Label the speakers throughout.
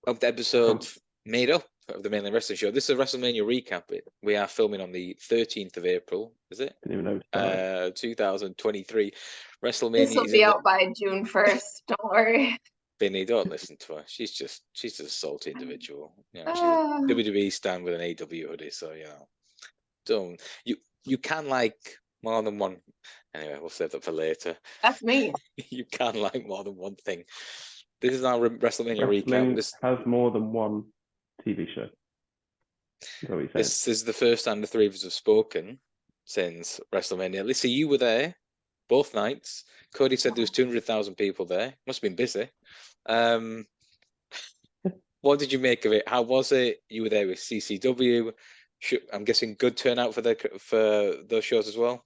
Speaker 1: of the episode made up of the Mainland Wrestling Show. This is a WrestleMania recap. We are filming on the 13th of April, is it?
Speaker 2: Didn't even know.
Speaker 1: 2023. WrestleMania.
Speaker 3: This will be out by June 1st. Don't worry.
Speaker 1: Benny, don't listen to her. She's just a salty individual. You know, she's a WWE stan with an AW hoodie, so don't you can like more than one. Anyway, we'll save that for later.
Speaker 3: That's me.
Speaker 1: You can like more than one thing. This is our WrestleMania recap.
Speaker 2: This has more than one TV show.
Speaker 1: This is the first time the three of us have spoken since WrestleMania. Lissy, you were there both nights. Cody said there was 200,000 people there. Must have been busy. What did you make of it? How was it? You were there with CCW. I'm guessing good turnout for those shows as well.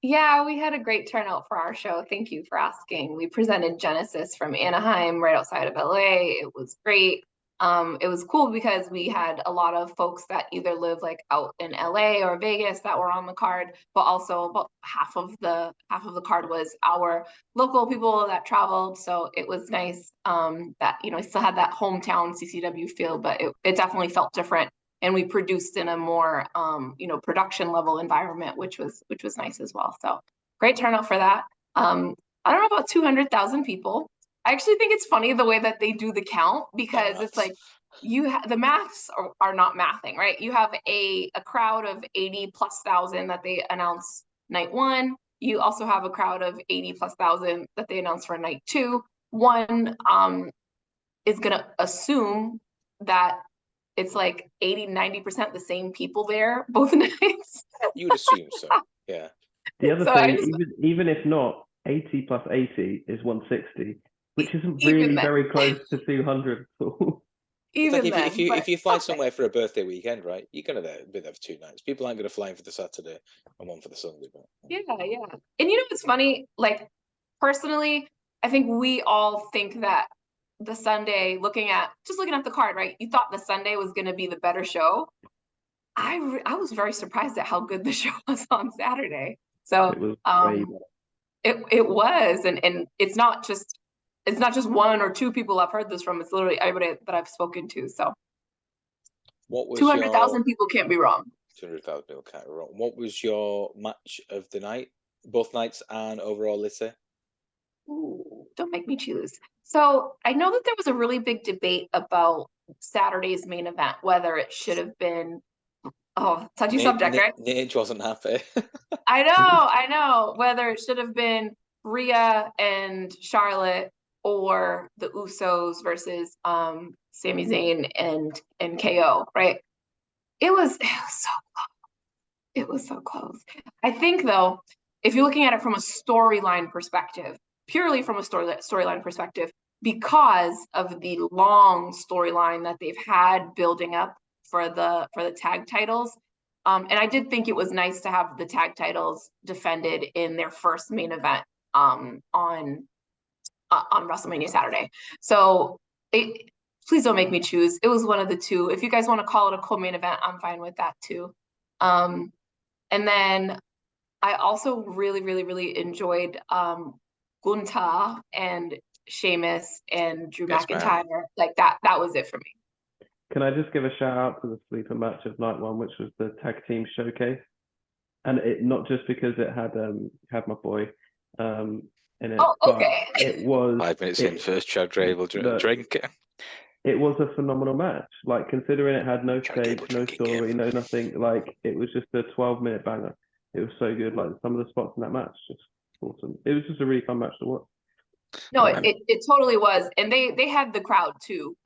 Speaker 3: Yeah, we had a great turnout for our show. Thank you for asking. We presented Genesis from Anaheim, right outside of LA. It was great. It was cool because we had a lot of folks that either live like out in LA or Vegas that were on the card, but also about half of the card was our local people that traveled. So it was nice that I still had that hometown CCW feel, but it definitely felt different. And we produced in a more production level environment, which was nice as well. So great turnout for that. I don't know about 200,000 people. I actually think it's funny the way that they do the count, because it's like the maths are not mathing, right? You have a crowd of 80,000+ that they announce night one. You also have a crowd of 80,000+ that they announce for night two. One is going to assume that it's like 80-90% the same people there both nights.
Speaker 1: You would assume so, yeah.
Speaker 2: The other thing, even if not, 80 plus 80 is 160. Which isn't really very close to 200.
Speaker 1: Even like if you fly somewhere for a birthday weekend, right? You're gonna be there for 2 nights. People aren't gonna fly in for the Saturday and one for the Sunday. But
Speaker 3: yeah. And it's funny. Like personally, I think we all think that the Sunday, looking at the card, right? You thought the Sunday was gonna be the better show. I was very surprised at how good the show was on Saturday. So it was, and it's not just one or two people I've heard this from. It's literally everybody that I've spoken to. So, 200,000 people can't be wrong.
Speaker 1: 200,000 people can't be wrong. What was your match of the night, both nights, and overall, Lissy?
Speaker 3: Ooh, don't make me choose. So I know that there was a really big debate about Saturday's main event, whether it should have been touchy subject, right?
Speaker 1: Nate wasn't happy.
Speaker 3: I know. Whether it should have been Rhea and Charlotte, or the Usos versus Sami Zayn and KO, right? It was so close. It was so close. I think though, if you're looking at it from a storyline perspective, purely from a storyline perspective, because of the long storyline that they've had building up for the tag titles, and I did think it was nice to have the tag titles defended in their first main event on WrestleMania Saturday. So please don't make me choose. It was one of the two. If you guys want to call it a co-main event, I'm fine with that too. And then I also really, really, really enjoyed Gunther and Sheamus and Drew McIntyre. Man. Like that was it for me.
Speaker 2: Can I just give a shout out to the sleeper match of night one, which was the tag team showcase? And it not just because it had my boy in it.
Speaker 3: Oh, okay.
Speaker 2: It was
Speaker 1: 5 minutes in, first Chad Drabble drink.
Speaker 2: It was a phenomenal match. Like, considering it had no stage, no story, no nothing. Like, it was just a 12-minute banger. It was so good. Like, some of the spots in that match, just awesome. It was just a really fun match to watch.
Speaker 3: No, it totally was, and they had the crowd too.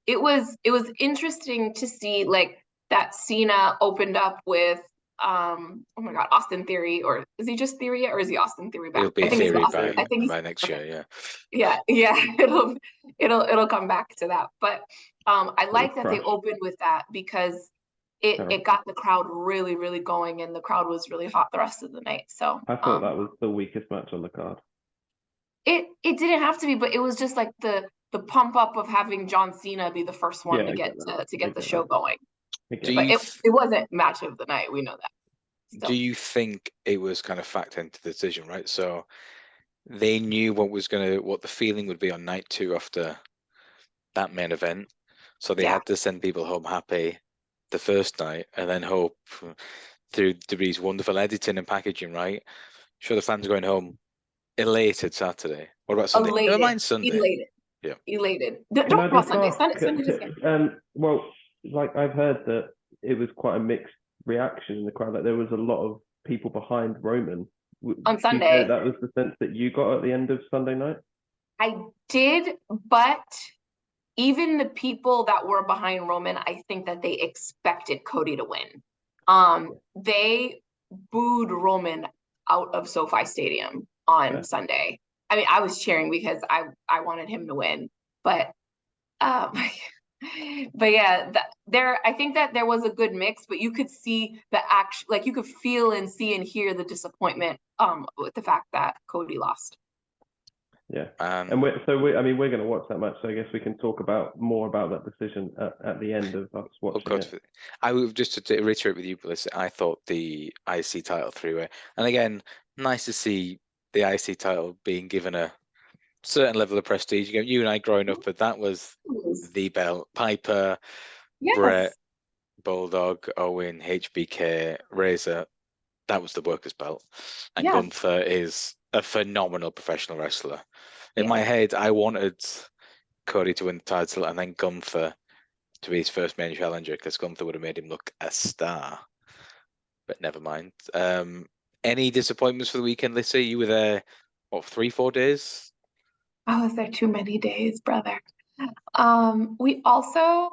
Speaker 3: It was interesting to see like that Cena opened up with oh my God, Austin Theory, or is he just Theory yet, or is he Austin Theory back?
Speaker 1: It'll be Theory by next year,
Speaker 3: yeah. It'll come back to that. But I like that they opened with that because it got the crowd really, really going, and the crowd was really hot the rest of the night. So
Speaker 2: I thought that was the weakest match on the card.
Speaker 3: It didn't have to be, but it was just like the pump up of having John Cena be the first one to get the show going. But it wasn't match of the night. We know that.
Speaker 1: Still. Do you think it was kind of factored into the decision, right? So they knew what the feeling would be on night two after that main event. So they had to send people home happy the first night and then hope through Debree's wonderful editing and packaging, right? Sure, the fans are going home elated Saturday. What about Sunday? Never mind Sunday.
Speaker 3: Elated.
Speaker 1: Yeah.
Speaker 3: Elated. Don't talk about Sunday. Sunday just
Speaker 2: well, like I've heard that it was quite a mixed reaction in the crowd. Like there was a lot of people behind Roman.
Speaker 3: On Sunday.
Speaker 2: That was the sense that you got at the end of Sunday night?
Speaker 3: I did, but even the people that were behind Roman, I think that they expected Cody to win. They booed Roman out of SoFi Stadium on Sunday. I mean, I was cheering because I wanted him to win, but yeah, I think that there was a good mix, but you could see the action, like you could feel and see and hear the disappointment with the fact that Cody lost.
Speaker 2: Yeah, and we're going to watch that match, so I guess we can talk more about that decision at the end of us watching. Of course,
Speaker 1: I would just to reiterate with you, Lissy, I thought the IC title three-way, and again, nice to see the IC title being given a certain level of prestige. You and I growing up, but that was the belt. Piper, Brett, Bulldog, Owen, HBK, Razor. That was the workers' belt, and Gunther is a phenomenal professional wrestler. In my head, I wanted Cody to win the title and then Gunther to be his first main challenger because Gunther would have made him look a star. But never mind. Any disappointments for the weekend, Lissy? You were there, what, 3-4 days?
Speaker 3: I was there too many days, brother. We also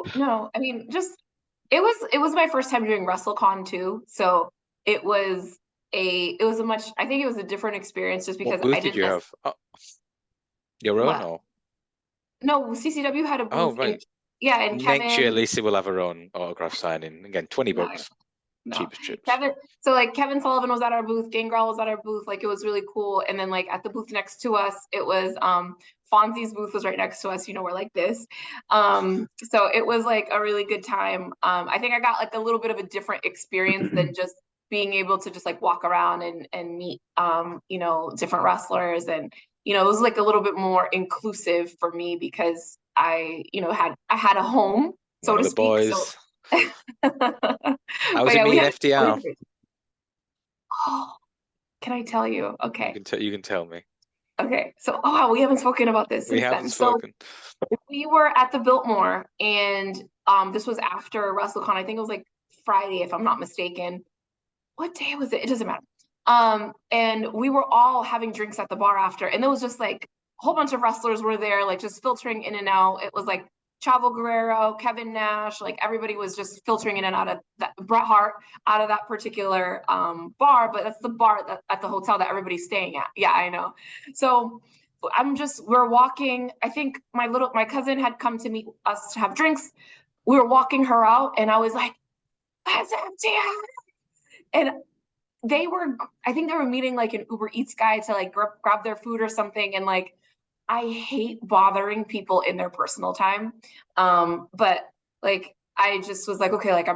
Speaker 3: it was my first time doing WrestleCon too, so it was a different experience just because
Speaker 1: what booth did you have? Your own or?
Speaker 3: No, CCW had a booth.
Speaker 1: Oh, right.
Speaker 3: And
Speaker 1: next
Speaker 3: Kevin,
Speaker 1: year Lissy will have her own autograph signing. Again, $20.
Speaker 3: No.
Speaker 1: Cheap as chips.
Speaker 3: Kevin Sullivan was at our booth, Gangrel was at our booth, like it was really cool. And then like at the booth next to us, it was Fonzie's booth was right next to us, we're like this. So it was like a really good time. I think I got like a little bit of a different experience than just being able to just like walk around and meet different wrestlers, and it was like a little bit more inclusive for me because I had a home, so to speak.
Speaker 1: Boys.
Speaker 3: So
Speaker 1: How was it meeting FTR?
Speaker 3: Oh, can I tell you? Okay.
Speaker 1: You can tell me.
Speaker 3: Okay. So, we haven't spoken about this since then.
Speaker 1: Spoken.
Speaker 3: So we were at the Biltmore, and this was after WrestleCon. I think it was like Friday, if I'm not mistaken. What day was it? It doesn't matter. And we were all having drinks at the bar after, and there was just like a whole bunch of wrestlers were there, like just filtering in and out. It was like Chavo Guerrero, Kevin Nash, like everybody was just filtering in and out of that, Bret Hart out of that particular bar, but that's the bar at the hotel that everybody's staying at. Yeah, I know. So we're walking. I think my cousin had come to meet us to have drinks. We were walking her out, and I was like, "That's FTR," and I think they were meeting like an Uber Eats guy to like grab their food or something, and like, I hate bothering people in their personal time. But like, I just was like, okay, like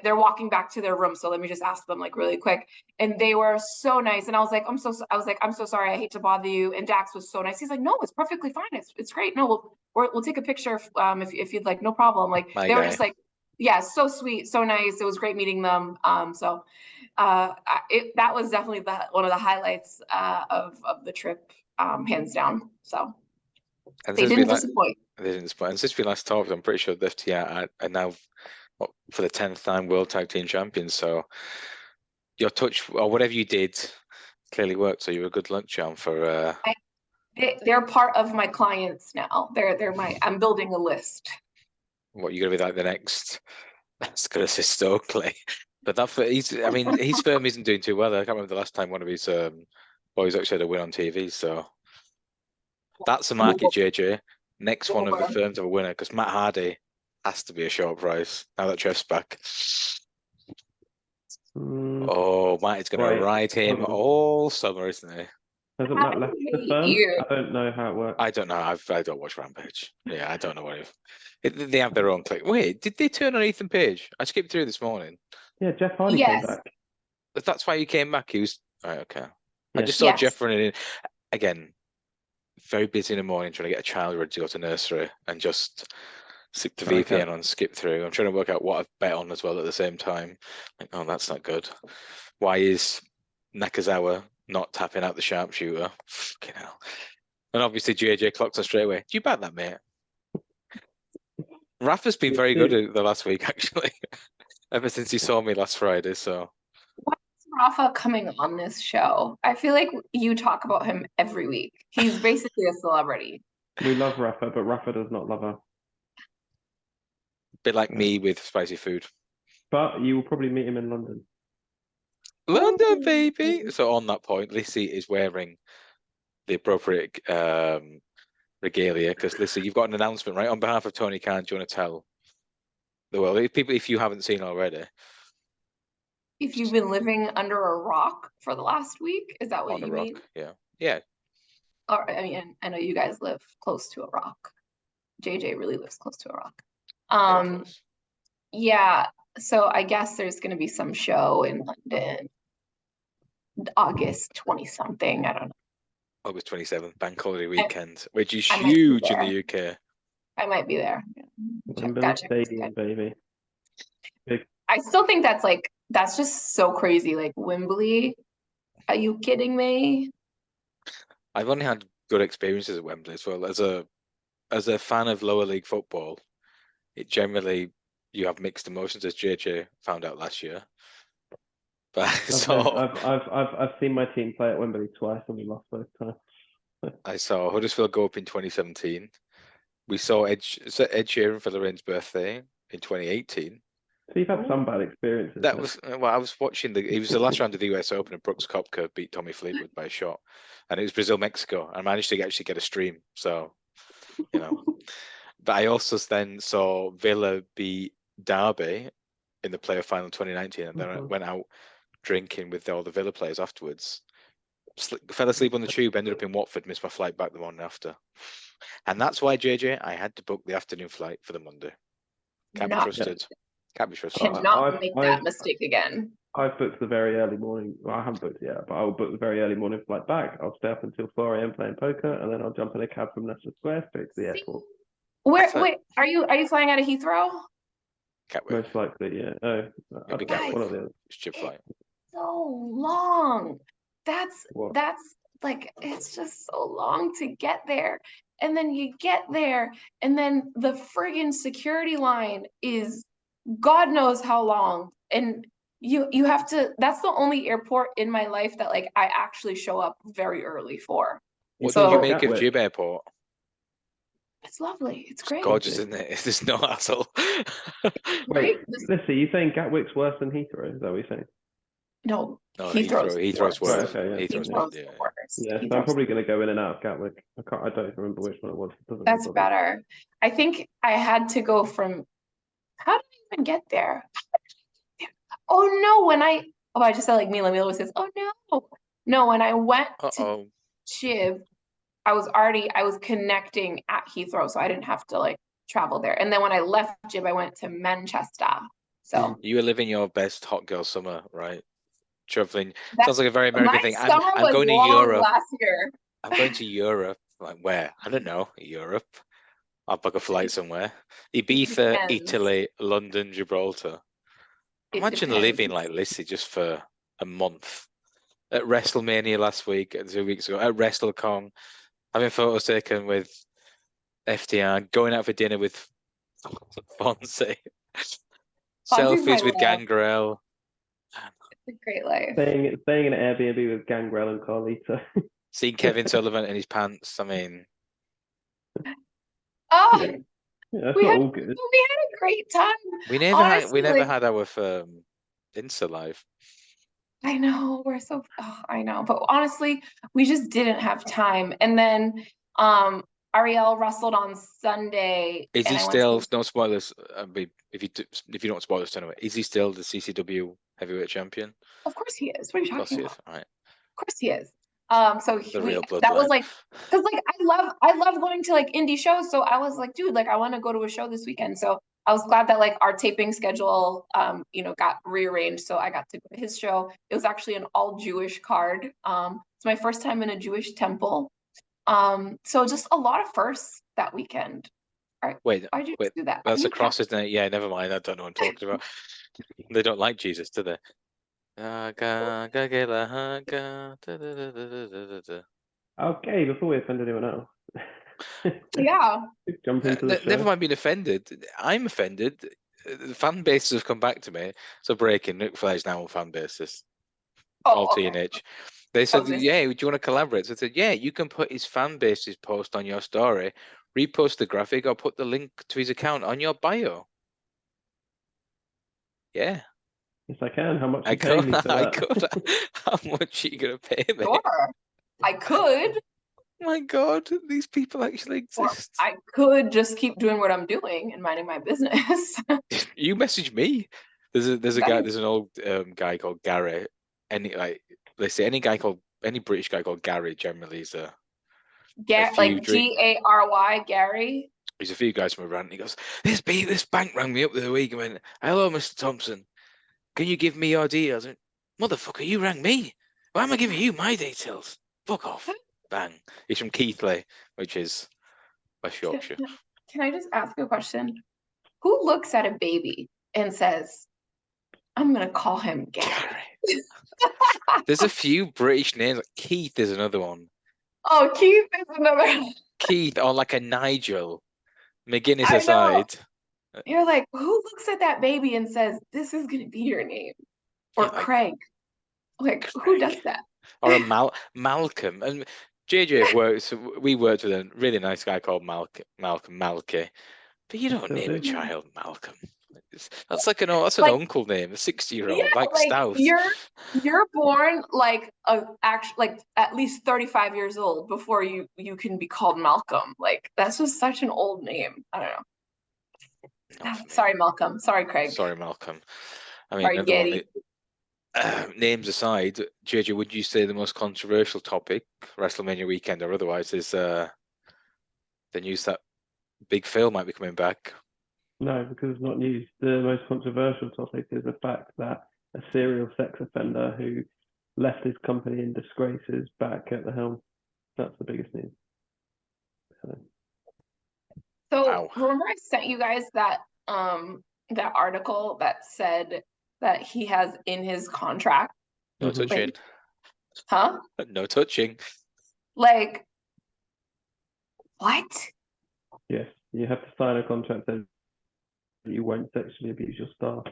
Speaker 3: they're walking back to their room. So let me just ask them like really quick. And they were so nice. And I was like, I'm so sorry. I hate to bother you. And Dax was so nice. He's like, no, it's perfectly fine. It's great. No, we'll take a picture if you'd like, no problem. Like they were just like, yeah, so sweet, so nice. It was great meeting them. That was definitely one of the highlights of the trip, hands down. So they didn't disappoint.
Speaker 1: And since we last talked, I'm pretty sure the FTR are now for the 10th time World Tag Team Champions. So your touch or whatever you did clearly worked. So you're a good luck charm for.
Speaker 3: They're part of my clients now. I'm building a list.
Speaker 1: What, you're gonna be like the next? That's gonna say Stokely. But his firm isn't doing too well. I can't remember the last time one of his boys actually had a win on TV. So that's the market, JJ. Next one of the firms have a winner because Matt Hardy has to be a short price now that Jeff's back. Oh, Matt is going to ride him all summer, isn't he?
Speaker 2: Hasn't Matt left the firm? I don't know how it works.
Speaker 1: I don't know. I don't watch Rampage. Yeah, I don't know what they have their own clique. Wait, did they turn on Ethan Page? I skipped through this morning.
Speaker 2: Yeah, Jeff Hardy came back.
Speaker 1: That's why he came back. He was right. Okay. Yeah. I just saw Jeff running in again. Very busy in the morning trying to get a child ready to go to nursery, and just Stick the VPN on, skip through. I'm trying to work out what I've bet on as well at the same time. Like, oh, that's not good. Why is Nakazawa not tapping out the sharpshooter? Fucking hell. And obviously JJ clocks us straight away. Do you bet that, mate? Rafa's been very good the last week, actually. Ever since he saw me last Friday, so.
Speaker 3: Why is Rafa coming on this show? I feel like you talk about him every week. He's basically a celebrity.
Speaker 2: We love Rafa, but Rafa does not love her.
Speaker 1: Bit like me with spicy food.
Speaker 2: But you will probably meet him in London.
Speaker 1: London, baby! So on that point, Lissy is wearing the appropriate regalia, because Lissy, you've got an announcement, right? On behalf of Tony Khan, do you want to tell the world, if you haven't seen already?
Speaker 3: If you've been living under a rock for the last week, is that what you mean?
Speaker 1: Yeah.
Speaker 3: Or, I mean, I know you guys live close to a rock. JJ really lives close to a rock. Yeah, so I guess there's going to be some show in London, August 20-something. I don't know.
Speaker 1: August 27th, bank holiday weekend, which is huge in the UK.
Speaker 3: I might be there.
Speaker 2: Wembley Stadium, baby.
Speaker 3: I still think that's just so crazy. Like, Wembley, are you kidding me?
Speaker 1: I've only had good experiences at Wembley as well. As a fan of lower league football, it generally, you have mixed emotions, as JJ found out last year. But
Speaker 2: I've seen my team play at Wembley twice and we lost both times.
Speaker 1: I saw Huddersfield go up in 2017. We saw Ed Sheeran for Lorraine's birthday in 2018.
Speaker 2: So you've had some bad experiences.
Speaker 1: That was I was watching it was the last round of the US Open, and Brooks Koepka beat Tommy Fleetwood by a shot, and it was Brazil-Mexico. I managed to actually get a stream, so But I also then saw Villa beat Derby in the playoff final 2019, and then I went out drinking with all the Villa players afterwards. Fell asleep on the tube, ended up in Watford, missed my flight back the morning after. And that's why, JJ, I had to book the afternoon flight for the Monday. Can't be trusted.
Speaker 3: Cannot make that mistake again.
Speaker 2: I've booked the very early morning. Well, I haven't booked it yet, but I'll book the very early morning flight back. I'll stay up until 4 a.m. playing poker, and then I'll jump in a cab from Leicester Square straight to the airport.
Speaker 3: Wait, are you flying out of Heathrow?
Speaker 2: Most likely, yeah. Oh,
Speaker 1: one
Speaker 2: of the others.
Speaker 1: Ship flight.
Speaker 3: So long. That's like, it's just so long to get there. And then you get there, and then the friggin' security line is God knows how long. And you have to, that's the only airport in my life that like I actually show up very early for.
Speaker 1: What did you make of Jib Airport?
Speaker 3: It's lovely. It's great.
Speaker 1: It's gorgeous, isn't it? There's no hassle.
Speaker 2: Wait, listen, you saying Gatwick's worse than Heathrow? Is that what you're saying?
Speaker 3: No,
Speaker 1: Heathrow's worse.
Speaker 2: Right, okay,
Speaker 3: Heathrow's worse.
Speaker 2: Yeah, so I'm probably going to go in and out of Gatwick. I don't remember which one it was.
Speaker 3: That's better. I think I had to go from. How did I even get there? Oh no! I just said like Mila. Mila says, "Oh no!" When I went to Chiv, I was connecting at Heathrow, so I didn't have to like travel there. And then when I left Jib, I went to Manchester. So
Speaker 1: you were living your best hot girl summer, right? Traveling sounds like a very American thing. I'm going to Europe
Speaker 3: last year.
Speaker 1: I'm going to Europe. Like where? I don't know. Europe. I'll book a flight somewhere. Ibiza, Italy, London, Gibraltar. Imagine living like Lissy just for a month. At Wrestlemania last week, 2 weeks ago, at WrestleCon, having photos taken with FTR, going out for dinner with Fonzie, selfies with Gangrel.
Speaker 3: It's a great life.
Speaker 2: Staying in an Airbnb with Gangrel and Carlito.
Speaker 1: Seeing Kevin Sullivan in his pants. I mean,
Speaker 3: we had a great time.
Speaker 1: We never had our Insta live.
Speaker 3: I know, I know, but honestly, we just didn't have time. And then Ariel wrestled on Sunday.
Speaker 1: Is he still, no spoilers, if you don't spoil us anyway, is he still the CCW heavyweight champion?
Speaker 3: Of course he is. What are you talking about?
Speaker 1: All right.
Speaker 3: Of course he is. So that was like, because like I love going to like indie shows. So I was like, dude, like I want to go to a show this weekend. So I was glad that like our taping schedule, got rearranged. So I got to go to his show. It was actually an all Jewish card. It's my first time in a Jewish temple. So just a lot of firsts that weekend.
Speaker 1: Wait,
Speaker 3: Why'd you do that?
Speaker 1: that's a cross, isn't it? Yeah, never mind. I don't know what I'm talking about. They don't like Jesus, do they?
Speaker 2: Okay, before we offend anyone else.
Speaker 3: Yeah.
Speaker 2: Jump into the show.
Speaker 1: Never mind being offended. I'm offended. The fan bases have come back to me. So breaking, Ric Flair's now on fan basis. All TNH. They said, yeah, do you want to collaborate? So I said, yeah, you can put his fan base's post on your story, repost the graphic, or put the link to his account on your bio. Yeah.
Speaker 2: Yes, I can. How much are you paying me for that?
Speaker 1: I could. How much are you going to pay me?
Speaker 3: Sure. I could.
Speaker 1: My God, these people actually exist.
Speaker 3: Or I could just keep doing what I'm doing and minding my business.
Speaker 1: You message me. There's an old guy called Gary. Any British guy called Gary generally is
Speaker 3: like Gary, Gary.
Speaker 1: There's a few guys from around. He goes, this bank rang me up the other week and went, hello, Mr. Thompson. Can you give me your details? I went, motherfucker, you rang me. Why am I giving you my details? Fuck off. Bang. He's from Keighley, which is West Yorkshire.
Speaker 3: Can I just ask a question? Who looks at a baby and says, I'm going to call him Gary?
Speaker 1: There's a few British names. Like Keith is another one.
Speaker 3: Oh, Keith is another.
Speaker 1: Keith, or like a Nigel. McGuinness aside.
Speaker 3: You're like, who looks at that baby and says, this is going to be your name? Or Craig. Like, who does that?
Speaker 1: Or a Malcolm. And JJ we worked with a really nice guy called Malky. But you don't name a child Malcolm. That's like an uncle name, a 60-year-old, like Stout.
Speaker 3: You're born like at least 35 years old before you can be called Malcolm. Like, that's just such an old name. I don't know. Sorry, Malcolm. Sorry, Craig.
Speaker 1: Sorry, Malcolm. I mean, names aside, JJ, would you say the most controversial topic, WrestleMania weekend or otherwise, is the news that Big Phil might be coming back?
Speaker 2: No, because it's not news. The most controversial topic is the fact that a serial sex offender who left his company in disgrace is back at the helm. That's the biggest news.
Speaker 3: So wow. Remember I sent you guys that article that said that he has in his contract.
Speaker 1: No touching.
Speaker 3: Huh?
Speaker 1: No touching.
Speaker 3: Like, what?
Speaker 2: Yes, you have to sign a contract that you won't sexually abuse your staff.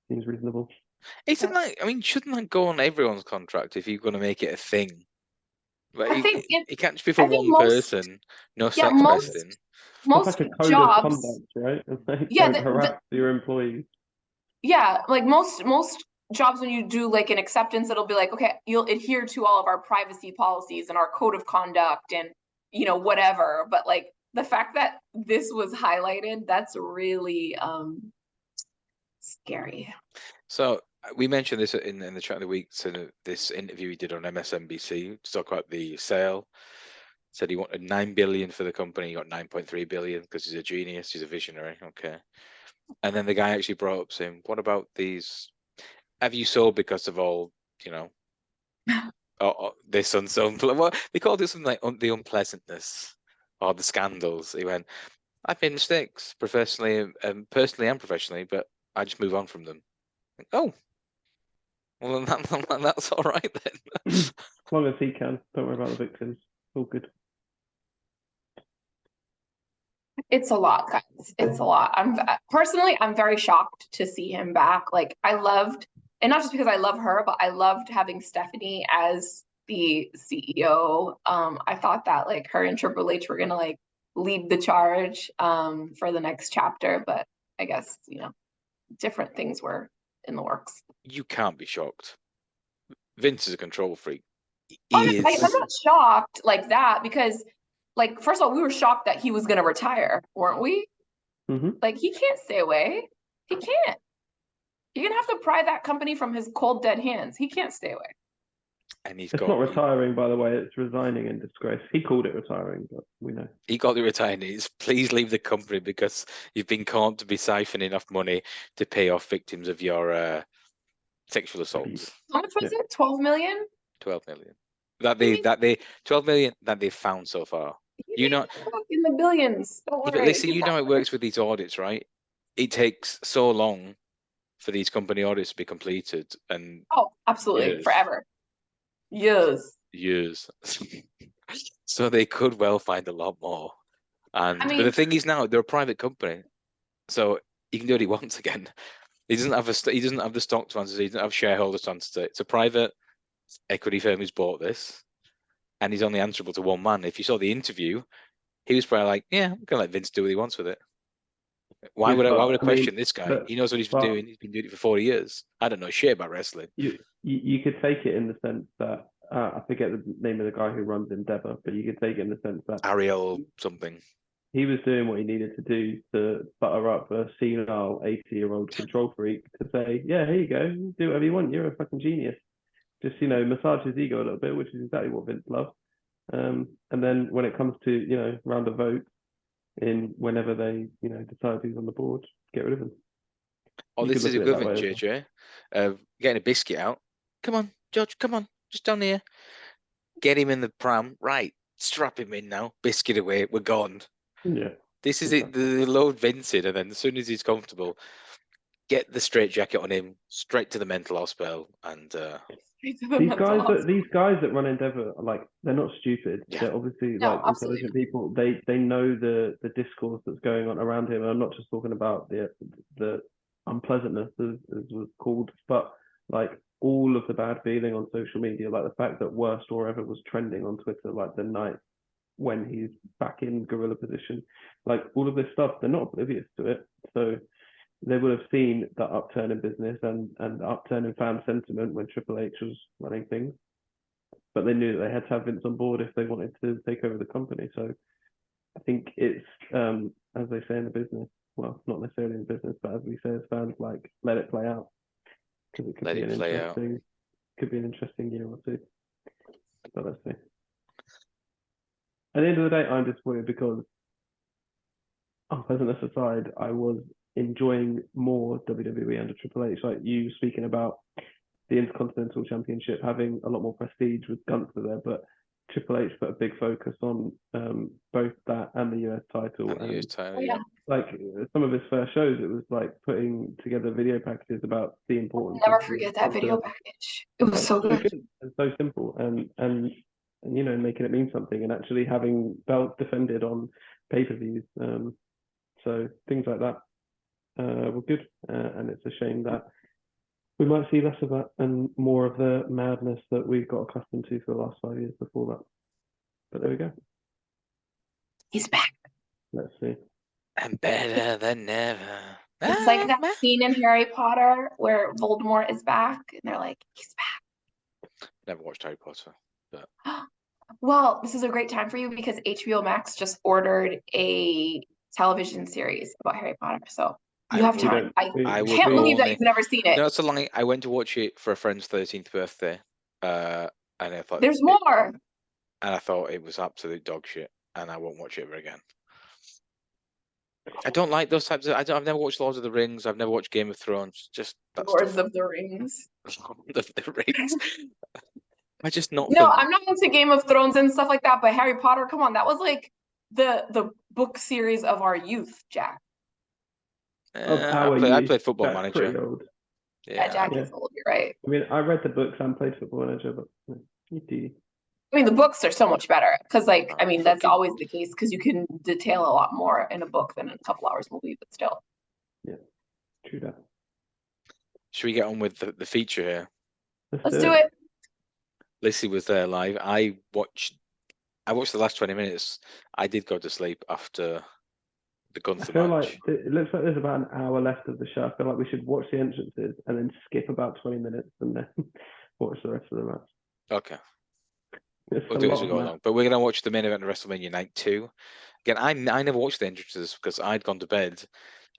Speaker 2: Seems reasonable.
Speaker 1: Shouldn't that go on everyone's contract if you're going to make it a thing? Like, it can't just be for one person. No sex testing.
Speaker 2: Most like a code jobs, of conduct, right? Like, don't harass your employees.
Speaker 3: Yeah, like most jobs, when you do like an acceptance, it'll be like, okay, you'll adhere to all of our privacy policies and our code of conduct and whatever. But like the fact that this was highlighted, that's really scary.
Speaker 1: So we mentioned this in the chat of the week. So this interview he did on MSNBC to talk about the sale. Said he wanted $9 billion for the company. He got $9.3 billion because he's a genius. He's a visionary. Okay. And then the guy actually brought up saying, what about these? Have you sold because of all, this and so on? Well, they called it something like the unpleasantness or the scandals. He went, I've made mistakes personally and professionally, but I just move on from them. Like, oh, well, that's all right then.
Speaker 2: As long as he can. Don't worry about the victims. All good.
Speaker 3: It's a lot, guys. It's a lot. I'm very shocked to see him back. Like, I loved, and not just because I love her, but I loved having Stephanie as the CEO. I thought that like her and Triple H were gonna like lead the charge for the next chapter, but I guess different things were in the works.
Speaker 1: You can't be shocked. Vince is a control freak.
Speaker 3: I'm not shocked like that because, like, first of all, we were shocked that he was going to retire, weren't we?
Speaker 2: Mm-hmm.
Speaker 3: Like, he can't stay away. He can't. You're going to have to pry that company from his cold, dead hands. He can't stay away.
Speaker 1: And
Speaker 2: it's not retiring, by the way. It's resigning in disgrace. He called it retiring, but we know.
Speaker 1: He got the retiring. It's please leave the company because you've been caught to be siphoning off money to pay off victims of your sexual assaults.
Speaker 3: How much was it? 12 million?
Speaker 1: 12 million. 12 million that they found so far.
Speaker 3: Fucking the billions. Don't
Speaker 1: Yeah,
Speaker 3: worry.
Speaker 1: but listen, you know how it works with these audits, right? It takes so long for these company audits to be completed, and
Speaker 3: Oh, absolutely,
Speaker 1: years.
Speaker 3: forever. Years.
Speaker 1: So they could well find a lot more. And
Speaker 3: I
Speaker 1: but the
Speaker 3: mean,
Speaker 1: thing is now they're a private company, so he can do what he wants again. He doesn't have the stock to answer. He doesn't have shareholders to answer. It's a private equity firm who's bought this, and he's only answerable to one man. If you saw the interview, he was probably like, "Yeah, I'm gonna let Vince do what he wants with it." Why would I question this guy? He knows what he's been doing. He's been doing it for 40 years. I don't know shit about wrestling.
Speaker 2: You could take it in the sense that I forget the name of the guy who runs Endeavor, but you could take it in the sense that
Speaker 1: Ariel something.
Speaker 2: He was doing what he needed to do to butter up a senile 80-year-old control freak to say, yeah, here you go, do whatever you want. You're a fucking genius. Just, massage his ego a little bit, which is exactly what Vince loves. And then when it comes to, round of vote in whenever they, decide who's on the board, get rid of him.
Speaker 1: Oh, this is a good thing, JJ. Getting a biscuit out. Come on, George, come on. Just down here. Get him in the pram. Right. Strap him in now. Biscuit away. We're gone.
Speaker 2: Yeah.
Speaker 1: This is it. The load Vince in, and then as soon as he's comfortable, get the straight jacket on him, straight to the mental hospital, and
Speaker 2: these guys that run Endeavor, they're not stupid. Yeah. They're obviously intelligent people. They know the discourse that's going on around him. And I'm not just talking about the unpleasantness as was called, but all of the bad feeling on social media, like the fact that Worst War Ever was trending on Twitter the night when he's back in gorilla position, all of this stuff, they're not oblivious to it. So they would have seen that upturn in business and the upturn in fan sentiment when Triple H was running things, but they knew that they had to have Vince on board if they wanted to take over the company. So I think it's as they say in the business, well, not necessarily in business, but as we say as fans, let it play out, because it could be an interesting year or two. But let's see. At the end of the day, I'm disappointed because, unpleasantness aside, I was enjoying more WWE under Triple H. Like you speaking about the Intercontinental Championship having a lot more prestige with Gunther there, but Triple H put a big focus on both that and the US title.
Speaker 1: And the US title, yeah.
Speaker 2: Some of his first shows, it was putting together video packages about the importance.
Speaker 3: I'll never forget that video package. It was so good.
Speaker 2: And so simple, and making it mean something, and actually having belts defended on pay-per-views. So things like that were good, and it's a shame that we might see less of that and more of the madness that we've got accustomed to for the last 5 years before that. But there we go.
Speaker 3: He's back.
Speaker 2: Let's see.
Speaker 1: I'm better than ever.
Speaker 3: It's like that scene in Harry Potter where Voldemort is back, and they're like, he's back.
Speaker 1: Never watched Harry Potter, but
Speaker 3: well, this is a great time for you because HBO Max just ordered a television series about Harry Potter. So you have time. I can't believe that you've never seen it.
Speaker 1: No, it's a long. I went to watch it for a friend's 13th birthday, and I thought
Speaker 3: there's more.
Speaker 1: And I thought it was absolute dog shit, and I won't watch it ever again. I don't like those types of. I've never watched Lord of the Rings. I've never watched Game of Thrones. Just
Speaker 3: Lords of the Rings.
Speaker 1: Lord of the Rings. I just not.
Speaker 3: No, I'm not into Game of Thrones and stuff like that. But Harry Potter, come on, that was the book series of our youth, Jack.
Speaker 2: I
Speaker 1: played Football Manager.
Speaker 3: Yeah, Jack is old. You're right.
Speaker 2: I mean, I read the books and played Football Manager, but you do.
Speaker 3: I mean, the books are so much better because, that's always the case because you can detail a lot more in a book than in a couple hours movie, but still.
Speaker 2: Yeah, true that.
Speaker 1: Should we get on with the feature here?
Speaker 3: Let's do it.
Speaker 1: Lissy was there live. I watched the last 20 minutes. I did go to sleep after the Gunther match.
Speaker 2: It looks like there's about an hour left of the show. I feel like we should watch the entrances and then skip about 20 minutes and then watch the rest of the match.
Speaker 1: Okay. We'll do it as we go along. But we're going to watch the main event of WrestleMania Night 2. Again, I never watched the entrances because I'd gone to bed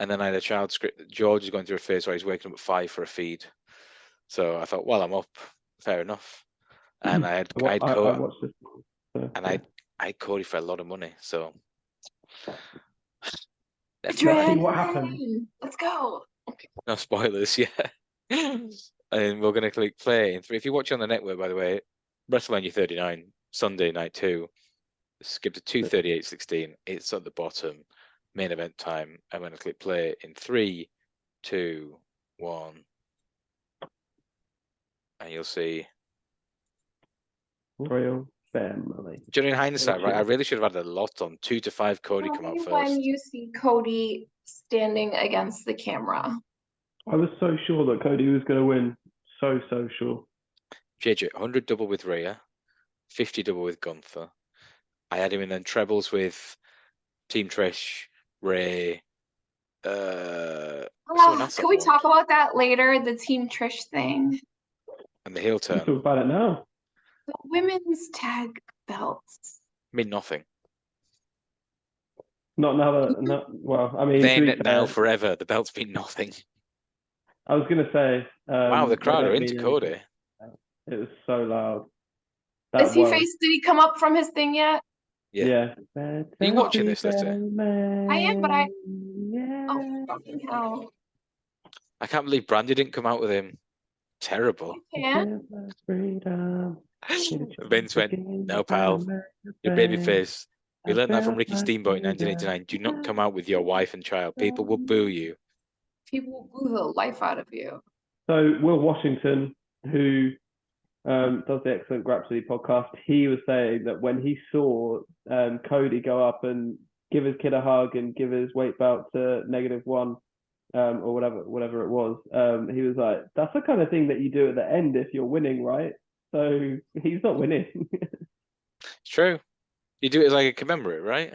Speaker 1: and then I had a child script. George is going through a phase where he's waking up at 5 for a feed. So I thought, well, I'm up. Fair enough. And I watched this. And I had Cody for a lot of money. So
Speaker 2: let's see what happened.
Speaker 3: Let's go.
Speaker 1: No spoilers, yeah. And we're going to click play. If you watch on the network, by the way, WrestleMania 39, Sunday night 2, skip to 2:38:16. It's at the bottom. Main event time. I'm going to click play in 3, 2, 1. And you'll see.
Speaker 2: Royal family.
Speaker 1: During hindsight, right? I really should have had a lot on 2 to 5. Cody come out
Speaker 3: When
Speaker 1: first.
Speaker 3: you see Cody standing against the camera.
Speaker 2: I was so sure that Cody was going to win. So sure.
Speaker 1: JJ, 100 double with Rhea, 50 double with Gunther. I had him in then trebles with Team Trish, Ray.
Speaker 3: Can we talk about that later? The Team Trish thing.
Speaker 1: And the heel turn.
Speaker 2: Let's talk about it now.
Speaker 3: The women's tag belts
Speaker 1: Mean nothing.
Speaker 2: Not now that. Well, I mean,
Speaker 1: Then now forever. The belts mean nothing.
Speaker 2: I was going to say.
Speaker 1: Wow, the crowd are into Cody.
Speaker 2: It was so loud.
Speaker 3: Did he come up from his thing yet?
Speaker 1: Yeah. Are you watching this, Lissy?
Speaker 3: I am, but oh, fucking hell.
Speaker 1: I can't believe Brandy didn't come out with him. Terrible. Vince went, no, pal. Your baby face. We learned that from Ricky Steamboat in 1989. Do not come out with your wife and child. People will boo you.
Speaker 3: People will boo the life out of you.
Speaker 2: So Will Washington, who does the Excellent Grapsody podcast, he was saying that when he saw Cody go up and give his kid a hug and give his weight belt to -1 or whatever it was, he was like, that's the kind of thing that you do at the end if you're winning, right? So he's not winning.
Speaker 1: It's true. You do it as like a commemorate, right?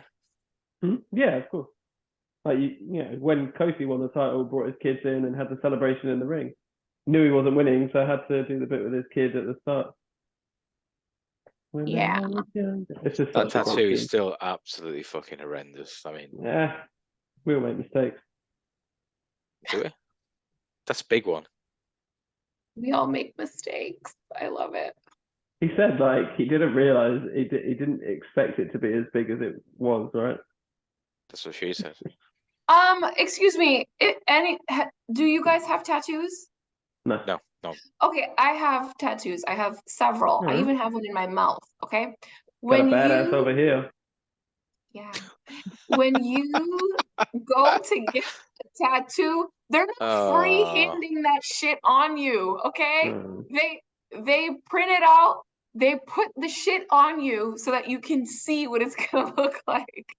Speaker 2: Yeah, of course. Like when Kofi won the title, brought his kids in and had the celebration in the ring. Knew he wasn't winning, so had to do the bit with his kid at the start.
Speaker 3: Yeah.
Speaker 1: That tattoo is still absolutely fucking horrendous. I mean,
Speaker 2: yeah, we all make mistakes.
Speaker 1: Do we? That's a big one.
Speaker 3: We all make mistakes. I love it.
Speaker 2: He said like he didn't realize he didn't expect it to be as big as it was, right?
Speaker 1: That's what she said.
Speaker 3: Excuse me. Do you guys have tattoos?
Speaker 1: No.
Speaker 3: Okay, I have tattoos. I have several. I even have one in my mouth. Okay.
Speaker 2: Got a badass over here.
Speaker 3: Yeah. When you go to get a tattoo, they're not free-handing that shit on you. Okay. They print it out. They put the shit on you so that you can see what it's gonna look like.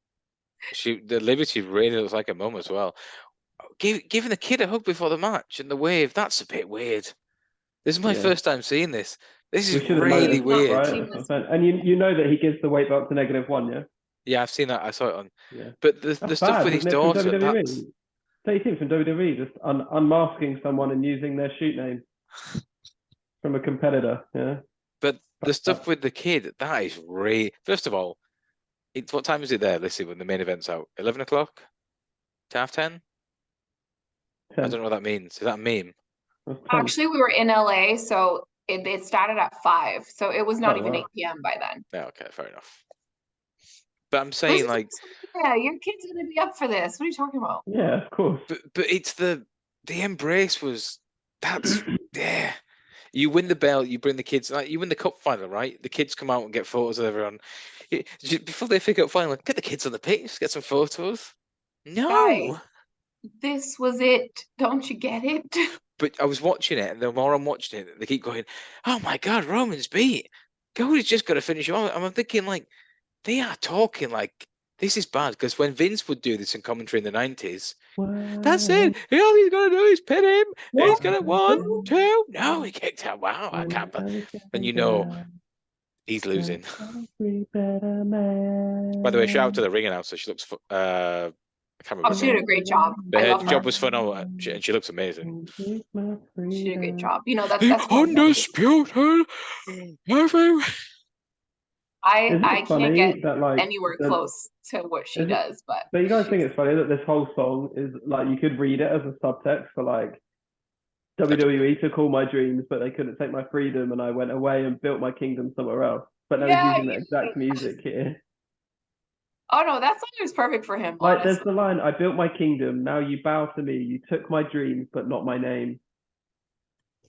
Speaker 1: The Liberty really looks like a mum as well. Giving the kid a hug before the match and the wave, that's a bit weird. This is my first time seeing this. This is really weird.
Speaker 2: Right? And you know that he gives the weight belt to -1, yeah?
Speaker 1: Yeah, I've seen that. I saw it on. Yeah. But the stuff with his daughter, that's...
Speaker 2: Take it from WWE, just unmasking someone and using their shoot name from a competitor, yeah?
Speaker 1: But the stuff with the kid, that is really... First of all, what time is it there, Lissy, when the main event's out? 11 o'clock? 10:30? I don't know what that means. Is that a meme?
Speaker 3: Actually, we were in LA, so it started at 5. So it was not even 8 p.m. by then.
Speaker 1: Yeah, okay, fair enough. But I'm saying, like...
Speaker 3: Yeah, your kid's going to be up for this. What are you talking about?
Speaker 2: Yeah, of course.
Speaker 1: But it's the embrace was... That's... yeah. You win the belt, you bring the kids... Like, you win the cup final, right? The kids come out and get photos of everyone. Before they pick up final, get the kids on the pitch, get some photos. No!
Speaker 3: Guys, this was it. Don't you get it?
Speaker 1: But I was watching it, and the more I'm watching it, they keep going, oh my God, Roman's beat. Cody's just got to finish him off. I'm thinking, like, they are talking like this is bad. Because when Vince would do this in commentary in the 90s, that's it. All he's going to do is pin him. He's going to 1, 2. No, he kicked out. Wow, I can't. And you know, he's losing. By the way, shout out to the ring announcer. She looks... I can't remember.
Speaker 3: She did a great job.
Speaker 1: Her job was phenomenal, and she looks amazing.
Speaker 3: She did a great job. You know, that's
Speaker 1: undisputed.
Speaker 3: I can't get anywhere close to what she does, but
Speaker 2: you guys think it's funny that this whole song is like you could read it as a subtext for like WWE took all my dreams, but they couldn't take my freedom, and I went away and built my kingdom somewhere else. But now he's using the exact music here.
Speaker 3: Oh no, that song is perfect for him.
Speaker 2: Like there's the line, I built my kingdom, now you bow to me, you took my dreams, but not my name.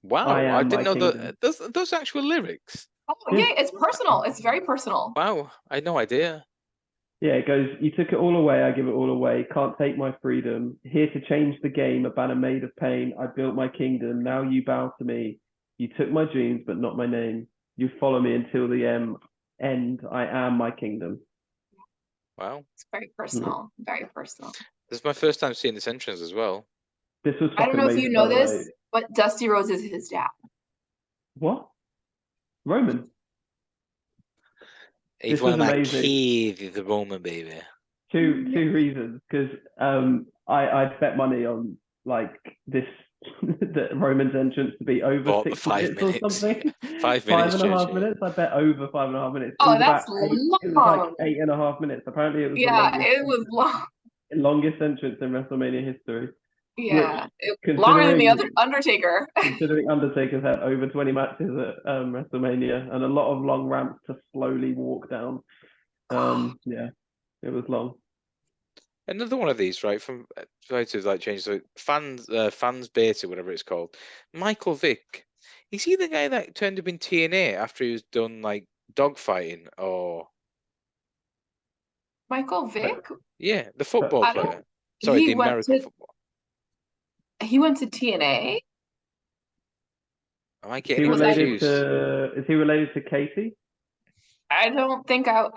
Speaker 1: Wow, I didn't know that those actual lyrics.
Speaker 3: Oh yeah, it's personal. It's very personal.
Speaker 1: Wow, I had no idea.
Speaker 2: Yeah, it goes, you took it all away, I give it all away. Can't take my freedom. Here to change the game, a banner made of pain. I built my kingdom, now you bow to me. You took my dreams, but not my name. You follow me until the end. I am my kingdom.
Speaker 1: Wow.
Speaker 3: It's very personal. Very personal.
Speaker 1: This is my first time seeing this entrance as well.
Speaker 2: This was
Speaker 3: I don't
Speaker 2: fucking
Speaker 3: know if you
Speaker 2: amazing,
Speaker 3: know
Speaker 2: by the way.
Speaker 3: this, but Dusty Rhodes is his dad.
Speaker 2: What? Roman?
Speaker 1: He's
Speaker 2: This
Speaker 1: one of
Speaker 2: was
Speaker 1: my
Speaker 2: amazing.
Speaker 1: kids, the Roman baby.
Speaker 2: Two reasons, because I bet money on like this the Roman's entrance to be over
Speaker 1: Bought the
Speaker 2: 6
Speaker 1: 5
Speaker 2: minutes or something.
Speaker 1: 5 minutes.
Speaker 2: 5.5 minutes. I bet over 5.5 minutes.
Speaker 3: Oh,
Speaker 2: It was
Speaker 3: that's
Speaker 2: about eight,
Speaker 3: long.
Speaker 2: it was like 8.5 minutes. Apparently, it was the
Speaker 3: Yeah, it was long.
Speaker 2: longest entrance in WrestleMania history.
Speaker 3: Yeah, longer than the other Undertaker.
Speaker 2: Considering Undertaker's had over 20 matches at WrestleMania and a lot of long ramps to slowly walk down. Yeah, it was long.
Speaker 1: Another one of these, right? From try to like change the fans beta, whatever it's called. Michael Vick. Is he the guy that turned up in TNA after he was done like dogfighting or?
Speaker 3: Michael Vick?
Speaker 1: Yeah, the football
Speaker 3: I
Speaker 1: player.
Speaker 3: don't-
Speaker 1: Sorry,
Speaker 3: he
Speaker 1: the
Speaker 3: went
Speaker 1: American
Speaker 3: to-
Speaker 1: football.
Speaker 3: He went to TNA.
Speaker 1: Am I
Speaker 2: Is
Speaker 1: getting
Speaker 2: he related
Speaker 1: confused?
Speaker 2: is he related to Katie?
Speaker 3: I don't think I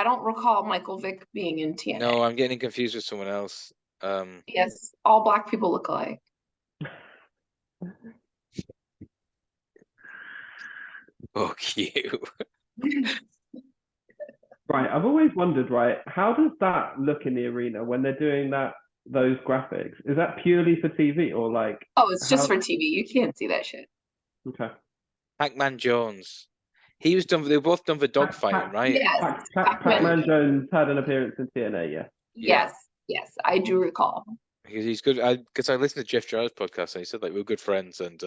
Speaker 3: don't recall Michael Vick being in TNA.
Speaker 1: No, I'm getting confused with someone else.
Speaker 3: Yes, all black people look alike.
Speaker 1: Fuck you.
Speaker 2: Right, I've always wondered, right, how does that look in the arena when they're doing those graphics? Is that purely for TV or like?
Speaker 3: Oh, it's just for TV. You can't see that shit.
Speaker 2: Okay.
Speaker 1: Pac-Man Jones. He was done. They were both done for dogfighting, right?
Speaker 3: Yes.
Speaker 2: Pac-Man Jones had an appearance in TNA, yeah.
Speaker 3: Yes, I do recall.
Speaker 1: Because he's good. Because I listened to Jeff Jarrett's podcast and he said like we were good friends and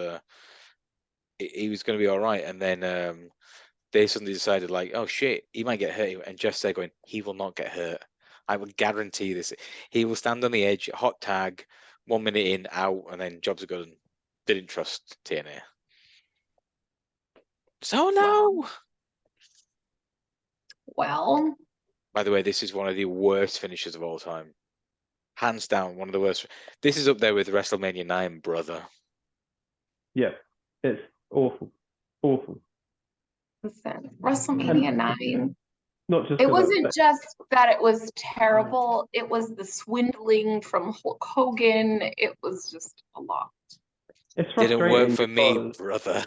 Speaker 1: he was going to be all right. And then they suddenly decided like, oh shit, he might get hurt. And Jeff said going, he will not get hurt. I will guarantee this. He will stand on the edge, hot tag, 1 minute in, out, and then jobs are good. And didn't trust TNA. So no.
Speaker 3: Well,
Speaker 1: by the way, this is one of the worst finishes of all time. Hands down, one of the worst. This is up there with WrestleMania 9, brother.
Speaker 2: Yeah, it's awful. Awful.
Speaker 3: Listen, WrestleMania 9.
Speaker 2: Not just
Speaker 3: it wasn't just that it was terrible. It was the swindling from Hulk Hogan. It was just a lot.
Speaker 2: It's frustrating.
Speaker 1: Didn't work for me, brother.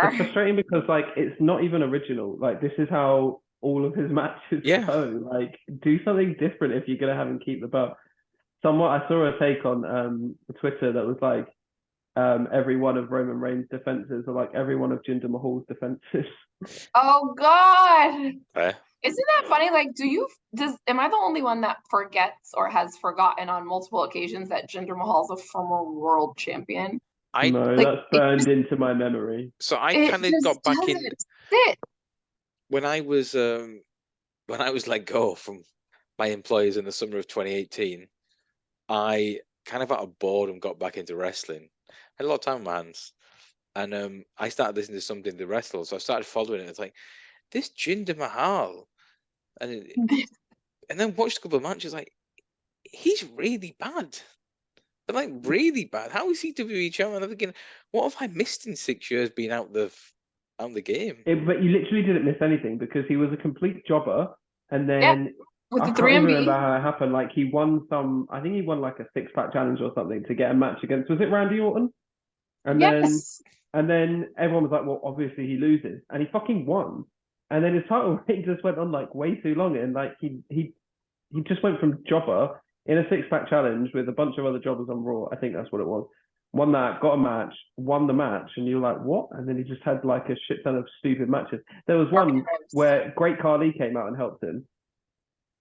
Speaker 2: It's frustrating because like it's not even original. Like this is how all of his matches go. Like do something different if you're gonna have him keep the belt. I saw a take on Twitter that was like every one of Roman Reigns' defenses or like every one of Jinder Mahal's defenses.
Speaker 3: Oh God.
Speaker 1: Eh?
Speaker 3: Isn't that funny? Like, am I the only one that forgets or has forgotten on multiple occasions that Jinder Mahal's a former world champion?
Speaker 2: No, like, that's burned into my memory.
Speaker 1: So I kind of got back in when I was let go from my employers in the summer of 2018. I kind of out of boredom got back into wrestling. I had a lot of time on my hands, and I started listening to something the wrestlers. So I started following it. It's like this Jinder Mahal, and then watched a couple of matches. Like he's really bad. They're like really bad. How is he WWE champion? I'm thinking, what have I missed in 6 years being out the game?
Speaker 2: But you literally didn't miss anything because he was a complete jobber, and then
Speaker 3: with the
Speaker 2: I
Speaker 3: 3MB.
Speaker 2: can't remember how it happened. Like he won I think he won like a 6-pack challenge or something to get a match against. Was it Randy Orton? And then everyone was like, well, obviously he loses, and he fucking won. And then his title reign just went on like way too long, and like he just went from jobber in a 6-pack challenge with a bunch of other jobbers on Raw. I think that's what it was. Won that, got a match, won the match, and you're like, what? And then he just had like a shit ton of stupid matches. There was one where Great Khali came out and helped him.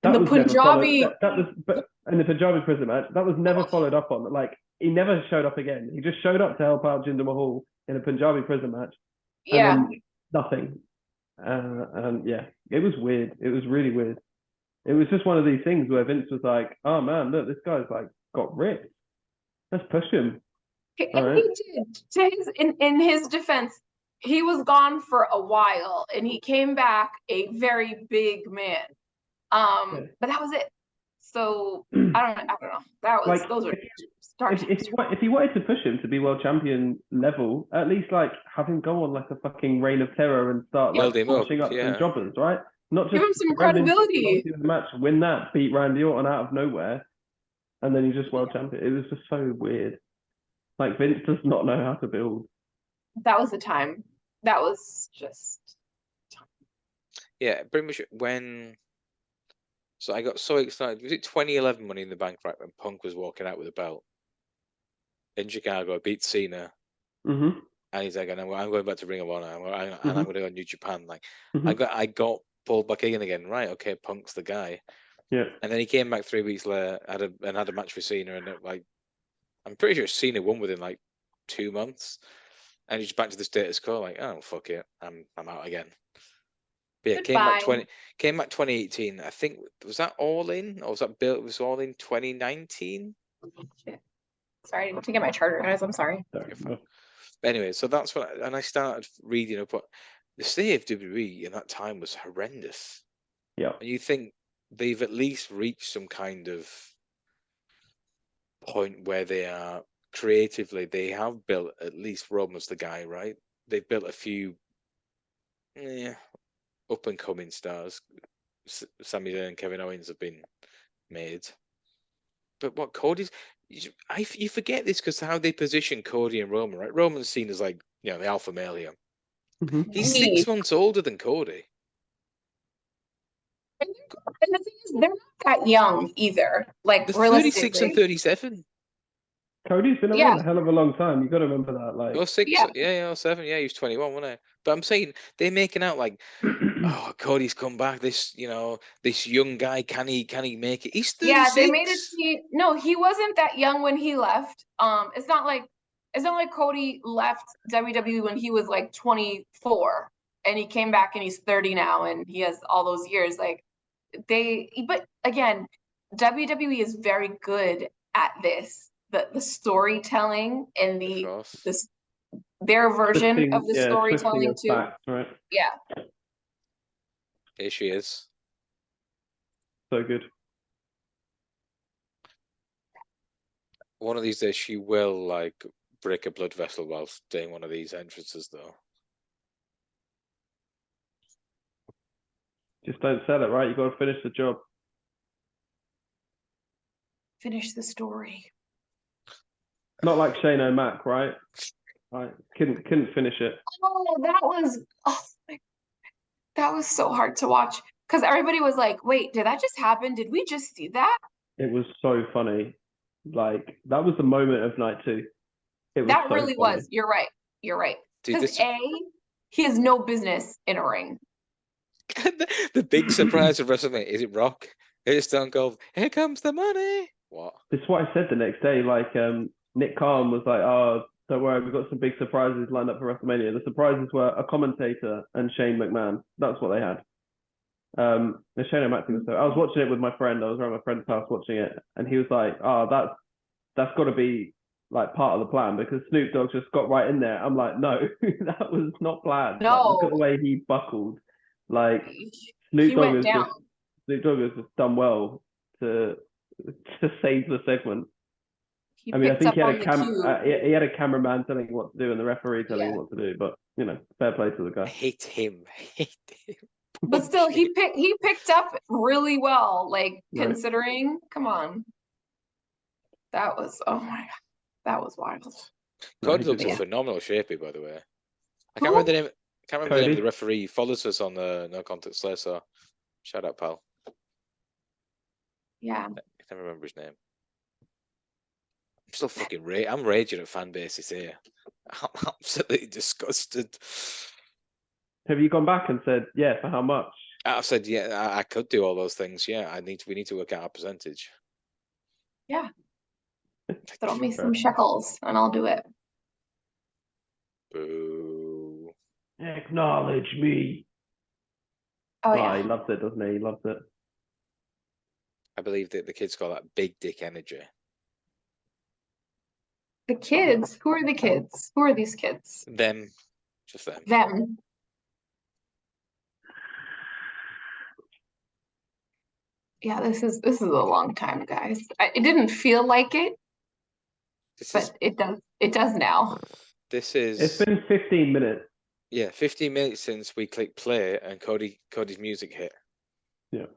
Speaker 2: That was Punjabi. In the Punjabi prison match. That was never followed up on. Like he never showed up again. He just showed up to help out Jinder Mahal in a Punjabi prison match.
Speaker 3: Yeah.
Speaker 2: And then nothing. And yeah, it was weird. It was really weird. It was just one of these things where Vince was like, "Oh man, look, this guy's like got ripped. Let's push him."
Speaker 3: And he did. In his defense, he was gone for a while, and he came back a very big man. But that was it. So I don't know. That was
Speaker 2: Like,
Speaker 3: those were dark times.
Speaker 2: if he wanted to push him to be world champion level, at least like have him go on like a fucking reign of terror and start like pushing up some jobbers, right? Not
Speaker 3: give
Speaker 2: just
Speaker 3: him some credibility.
Speaker 2: The match, win that, beat Randy Orton out of nowhere, and then he's just world champion. It was just so weird. Like Vince does not know how to build.
Speaker 3: That was the time. That was just.
Speaker 1: Yeah, pretty much when. So I got so excited. Was it 2011 Money in the Bank, right, when Punk was walking out with a belt in Chicago, beat Cena, and he's like, "I'm going back to Ring of Honor, and I'm going to go to New Japan." Like, I got pulled back in again. Right, okay, Punk's the guy.
Speaker 2: Yeah.
Speaker 1: And then he came back 3 weeks later, had a match with Cena, and like, I'm pretty sure Cena won within like 2 months, and he's back to the status quo. Like, oh fuck it, I'm out again. But yeah, came back 2018. I think, was that All In, or was that Bill? It was All In 2019.
Speaker 3: Sorry, I didn't get my charger, guys. I'm sorry.
Speaker 1: But anyway, so that's what, and I started reading up. What the state of WWE in that time was horrendous.
Speaker 2: Yeah.
Speaker 1: And you think they've at least reached some kind of point where they are creatively, they have built, at least Roman's the guy, right? They've built a few up and coming stars. Sami Zayn and Kevin Owens have been made. But what Cody's, you forget this because how they position Cody and Roman, right? Roman's seen as like, the alpha male here. He's 6 months older than Cody.
Speaker 3: And the thing is, they're not that young either. Like,
Speaker 1: they're 36 and 37.
Speaker 2: Cody's been around a hell of a long time. You got to remember that. Like,
Speaker 1: 06, yeah, 07, yeah, he was 21, wasn't he? But I'm saying they're making out like, oh, Cody's come back. This, this young guy, can he make it? He's 36.
Speaker 3: Yeah, they made it. No, he wasn't that young when he left. It's not like Cody left WWE when he was like 24, and he came back and he's 30 now, and he has all those years. Like but again, WWE is very good at this. The storytelling and their version of the storytelling too.
Speaker 2: Facts, right?
Speaker 3: Yeah.
Speaker 1: Here she is.
Speaker 2: So good.
Speaker 1: One of these days, she will like break a blood vessel whilst doing one of these entrances, though.
Speaker 2: Just don't sell it, right? You got to finish the job.
Speaker 3: Finish the story.
Speaker 2: Not like Shane O'Mac, right? Right, couldn't finish it.
Speaker 3: Oh, that was so hard to watch because everybody was like, "Wait, did that just happen? Did we just see that?"
Speaker 2: It was so funny. Like, that was the moment of night 2.
Speaker 3: That really was. You're right. Because he has no business in a ring.
Speaker 1: The big surprise of WrestleMania, is it Rock? It's Stone Cold. Here comes the money. What?
Speaker 2: This is what I said the next day. Like, Nick Khan was like, "Oh, don't worry, we've got some big surprises lined up for WrestleMania." The surprises were a commentator and Shane McMahon. That's what they had. The Shane O'Mac thing was so. I was watching it with my friend. I was around my friend's house watching it, and he was like, "Oh, that's got to be like part of the plan because Snoop Dogg just got right in there." I'm like, "No, that was not planned."
Speaker 3: No.
Speaker 2: Like, look at the way he buckled. Like, Snoop Dogg has just done well to save the segment. I mean, I think he had a cameraman telling him what to do and the referee telling him what to do, but fair play to the guy.
Speaker 1: I hate him.
Speaker 3: But still, he picked up really well, like considering. Come on, that was oh my god, that was wild.
Speaker 1: Cody looks in phenomenal shape, by the way. I can't remember the name. Can't remember the name of the referee. He follows us on the No Contact Slayer, so shout out, pal.
Speaker 3: Yeah.
Speaker 1: I can't remember his name. I'm still fucking I'm raging at fan bases here. I'm absolutely disgusted.
Speaker 2: Have you gone back and said, yeah, for how much?
Speaker 1: I've said, yeah, I could do all those things. Yeah, we need to work out our percentage.
Speaker 3: Yeah. Throw me some shekels and I'll do it.
Speaker 1: Boo.
Speaker 2: Acknowledge me.
Speaker 3: Oh, yeah.
Speaker 2: He loves it, doesn't he? He loves it.
Speaker 1: I believe that the kids call that big dick energy.
Speaker 3: The kids? Who are the kids? Who are these kids?
Speaker 1: Them. Just them.
Speaker 3: Them. Yeah, this is a long time, guys. It didn't feel like it, but it does now.
Speaker 1: This is.
Speaker 2: It's been 15 minutes.
Speaker 1: Yeah, 15 minutes since we clicked play and Cody's music hit.
Speaker 2: Yeah.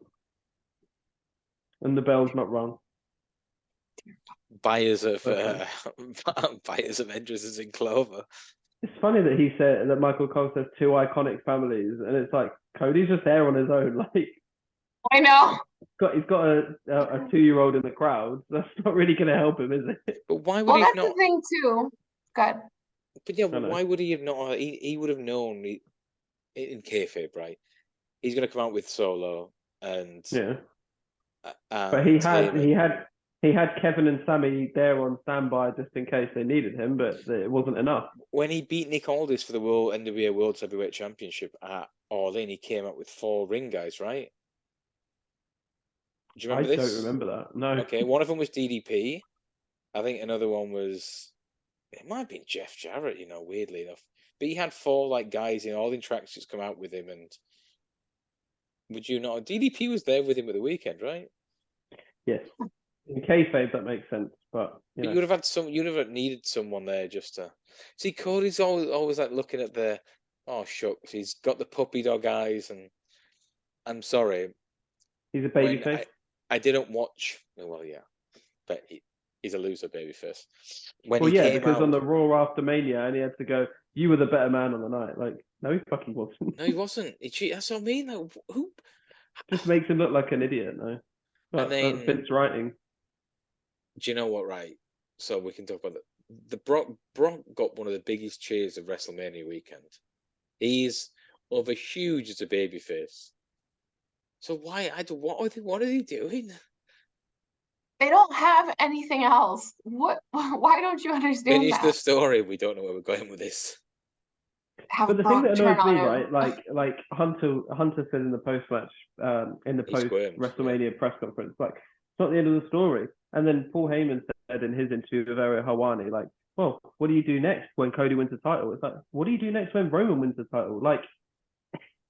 Speaker 2: And the bell's not rung.
Speaker 1: Buyers of entrances in Clover.
Speaker 2: It's funny that he said that Michael Cole says 2 iconic families, and it's like Cody's just there on his own. Like,
Speaker 3: I know.
Speaker 2: He's got a 2-year-old in the crowd. That's not really going to help him, is it?
Speaker 1: But why would he
Speaker 3: that's
Speaker 1: not?
Speaker 3: the thing too. God.
Speaker 1: But yeah, why would he have not? He would have known in kayfabe, right? He's going to come out with Solo and
Speaker 2: yeah. But he had Kevin and Sammy there on standby just in case they needed him, but it wasn't enough.
Speaker 1: When he beat Nick Aldis for the NWA World Heavyweight Championship at All In, he came out with 4 ring guys, right? Do you remember this?
Speaker 2: I don't remember that. No.
Speaker 1: Okay, one of them was DDP. I think another one was. It might have been Jeff Jarrett, weirdly enough. But he had 4 guys in all the tracksuits come out with him, and would you not? DDP was there with him at the weekend, right?
Speaker 2: Yes. In kayfabe, that makes sense, but
Speaker 1: you would have had you'd have needed someone there just to see. Cody's always looking at the shucks. He's got the puppy dog eyes, and I'm sorry.
Speaker 2: He's a babyface.
Speaker 1: I didn't watch. Well, yeah, but he's a loser babyface.
Speaker 2: Because on the Raw after Mania, and he had to go, "You were the better man on the night." Like, no, he fucking wasn't.
Speaker 1: No, he wasn't. That's what I mean. Like, who?
Speaker 2: Just makes him look like an idiot. No, that's Vince writing.
Speaker 1: Do you know what? Right. So we can talk about the Brock got one of the biggest cheers of WrestleMania weekend. He's over huge as a babyface. So what are they doing?
Speaker 3: They don't have anything else. What? Why don't you understand
Speaker 1: Finish
Speaker 2: that?
Speaker 1: the story. We don't know where we're going with this.
Speaker 2: But the thing that annoys me, right? Like Hunter said in the post-match, in the post-WrestleMania press conference, like, it's not the end of the story. And then Paul Heyman said in his interview with Ariel Helwani, like, well, what do you do next when Cody wins the title? It's like, what do you do next when Roman wins the title? Like,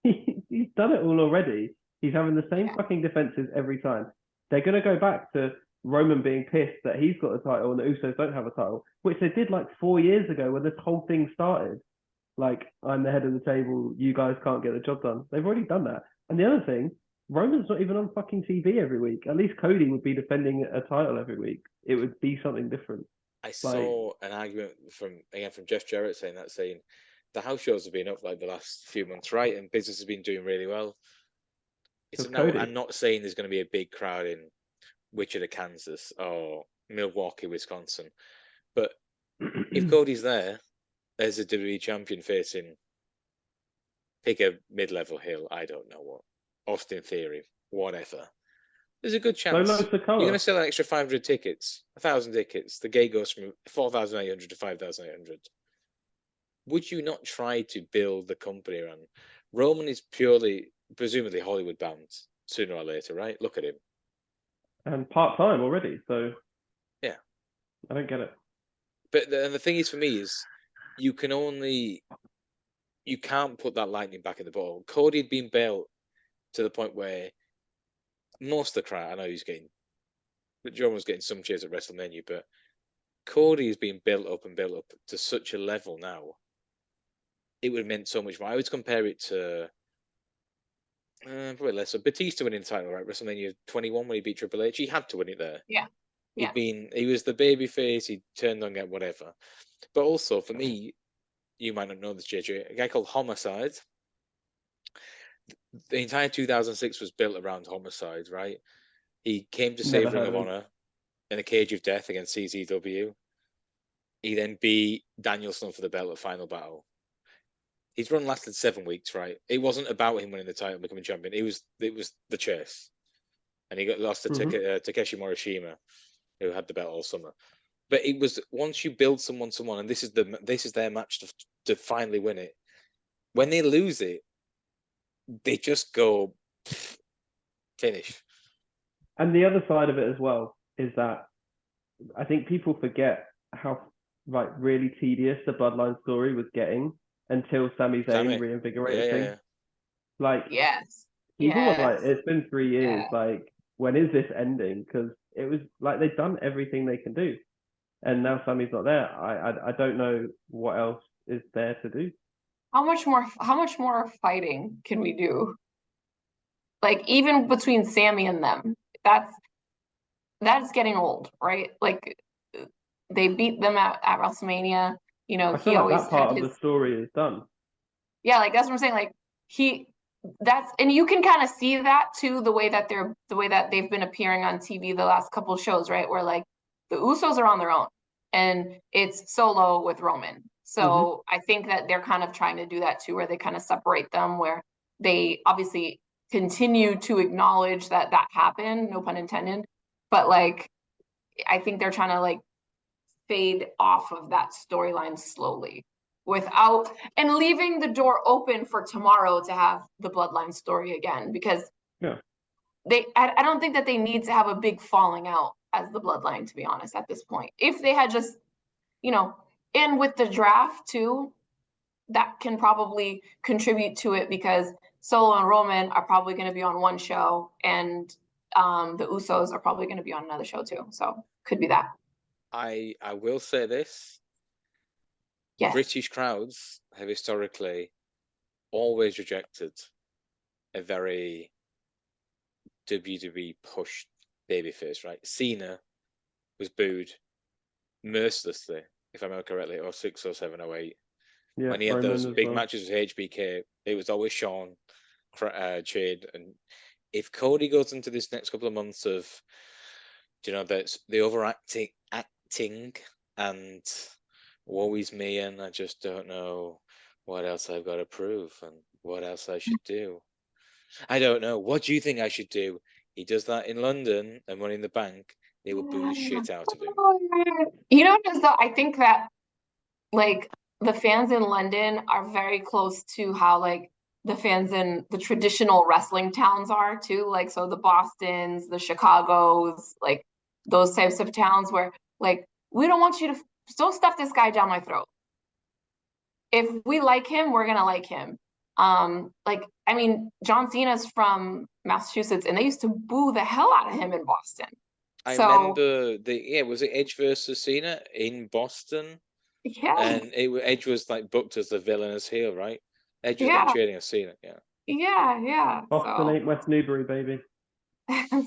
Speaker 2: he's done it all already. He's having the same fucking defenses every time. They're going to go back to Roman being pissed that he's got a title and the Usos don't have a title, which they did 4 years ago when this whole thing started. Like, I'm the head of the table, you guys can't get the job done. They've already done that. And the other thing, Roman's not even on fucking TV every week. At least Cody would be defending a title every week. It would be something different.
Speaker 1: I saw an argument from Jeff Jarrett saying the house shows have been up the last few months, right? And business has been doing really well. I'm not saying there's going to be a big crowd in Wichita, Kansas or Milwaukee, Wisconsin. But if Cody's there, there's a WWE champion facing, pick a mid-level heel, I don't know what, Austin Theory, whatever. There's a good chance. You're going to sell an extra 500 tickets, 1,000 tickets. The gate goes from 4,800 to 5,800. Would you not try to build the company around? Roman is presumably Hollywood bound sooner or later, right? Look at him.
Speaker 2: And part-time already, so...
Speaker 1: Yeah.
Speaker 2: I don't get it.
Speaker 1: But the thing is, for me, is you can't put that lightning back in the bottle. Cody had been built to the point where most of the crowd, I know John was getting some cheers at WrestleMania, but Cody is being built up to such a level now. It would have meant so much more. I would compare it to probably less. So Batista winning the title, right? WrestleMania 21 when he beat Triple H, he had to win it there.
Speaker 3: Yeah.
Speaker 1: He was the baby face. He turned on whatever. But also for me, you might not know this, JJ. A guy called Homicide. The entire 2006 was built around Homicide, right? He came to save Ring of Honor in a cage of death against CZW. He then beat Danielson for the belt at Final Battle. His run lasted 7 weeks, right? It wasn't about him winning the title and becoming champion. It was the chase. And he got lost to Takeshi Morishima, who had the belt all summer. But it was once you build someone, and this is their match to finally win it. When they lose it, they just go finish.
Speaker 2: And the other side of it as well is that I think people forget how really tedious the Bloodline story was getting, until Sami
Speaker 1: Sammy.
Speaker 2: Zayn reinvigorated
Speaker 1: Yeah,
Speaker 2: things.
Speaker 1: yeah.
Speaker 2: Like,
Speaker 3: Yes.
Speaker 2: people were like,
Speaker 3: Yes.
Speaker 2: it's been 3 years.
Speaker 3: Yeah.
Speaker 2: Like, when is this ending? Because it was like they've done everything they can do, and now Sami's not there. I don't know what else is there to do.
Speaker 3: How much more fighting can we do? Like, even between Sammy and them, that's getting old, right? Like, they beat them at WrestleMania. You know,
Speaker 2: I feel
Speaker 3: he
Speaker 2: like
Speaker 3: always
Speaker 2: that part
Speaker 3: had
Speaker 2: of
Speaker 3: his
Speaker 2: the story is done.
Speaker 3: yeah, like that's what I'm saying. Like and you can kind of see that too, the way that they've been appearing on TV the last couple of shows, right? Where like the Usos are on their own and it's Solo with Roman. So I think that they're kind of trying to do that too, where they kind of separate them, where they obviously continue to acknowledge that happened, no pun intended, but like I think they're trying to like fade off of that storyline slowly without and leaving the door open for tomorrow to have the bloodline story again, because I don't think that they need to have a big falling out as the bloodline, to be honest, at this point. If they had just, you know, and with the draft too, that can probably contribute to it, because Solo and Roman are probably going to be on one show and the Usos are probably going to be on another show too. So could be that.
Speaker 1: I will say this.
Speaker 3: Yes.
Speaker 1: British crowds have historically always rejected a very WWE pushed babyface, right? Cena was booed mercilessly, if I remember correctly, or 6 or 7 or 8.
Speaker 2: Yeah,
Speaker 1: when he had
Speaker 2: Roman
Speaker 1: those
Speaker 2: as
Speaker 1: big
Speaker 2: well.
Speaker 1: matches with HBK, it was always Shawn, Jade. And if Cody goes into this next couple of months of, you know, that's the overacting and woe is me, and I just don't know what else I've got to prove and what else I should do. I don't know. What do you think I should do? He does that in London and Money in the Bank. They will boo the shit out of him.
Speaker 3: You know, though, I think that like the fans in London are very close to how like the fans in the traditional wrestling towns are too. Like, so the Bostons, the Chicagos, like those types of towns where like we don't want you to don't stuff this guy down my throat. If we like him, we're gonna like him. Like, I mean, John Cena's from Massachusetts, and they used to boo the hell out of him in Boston.
Speaker 1: I remember was it Edge versus Cena in Boston?
Speaker 3: Yeah.
Speaker 1: And Edge was like booked as the villain as heel, right? Edge was then trading as Cena,
Speaker 3: Yeah.
Speaker 2: Boston ain't West Newbury, baby.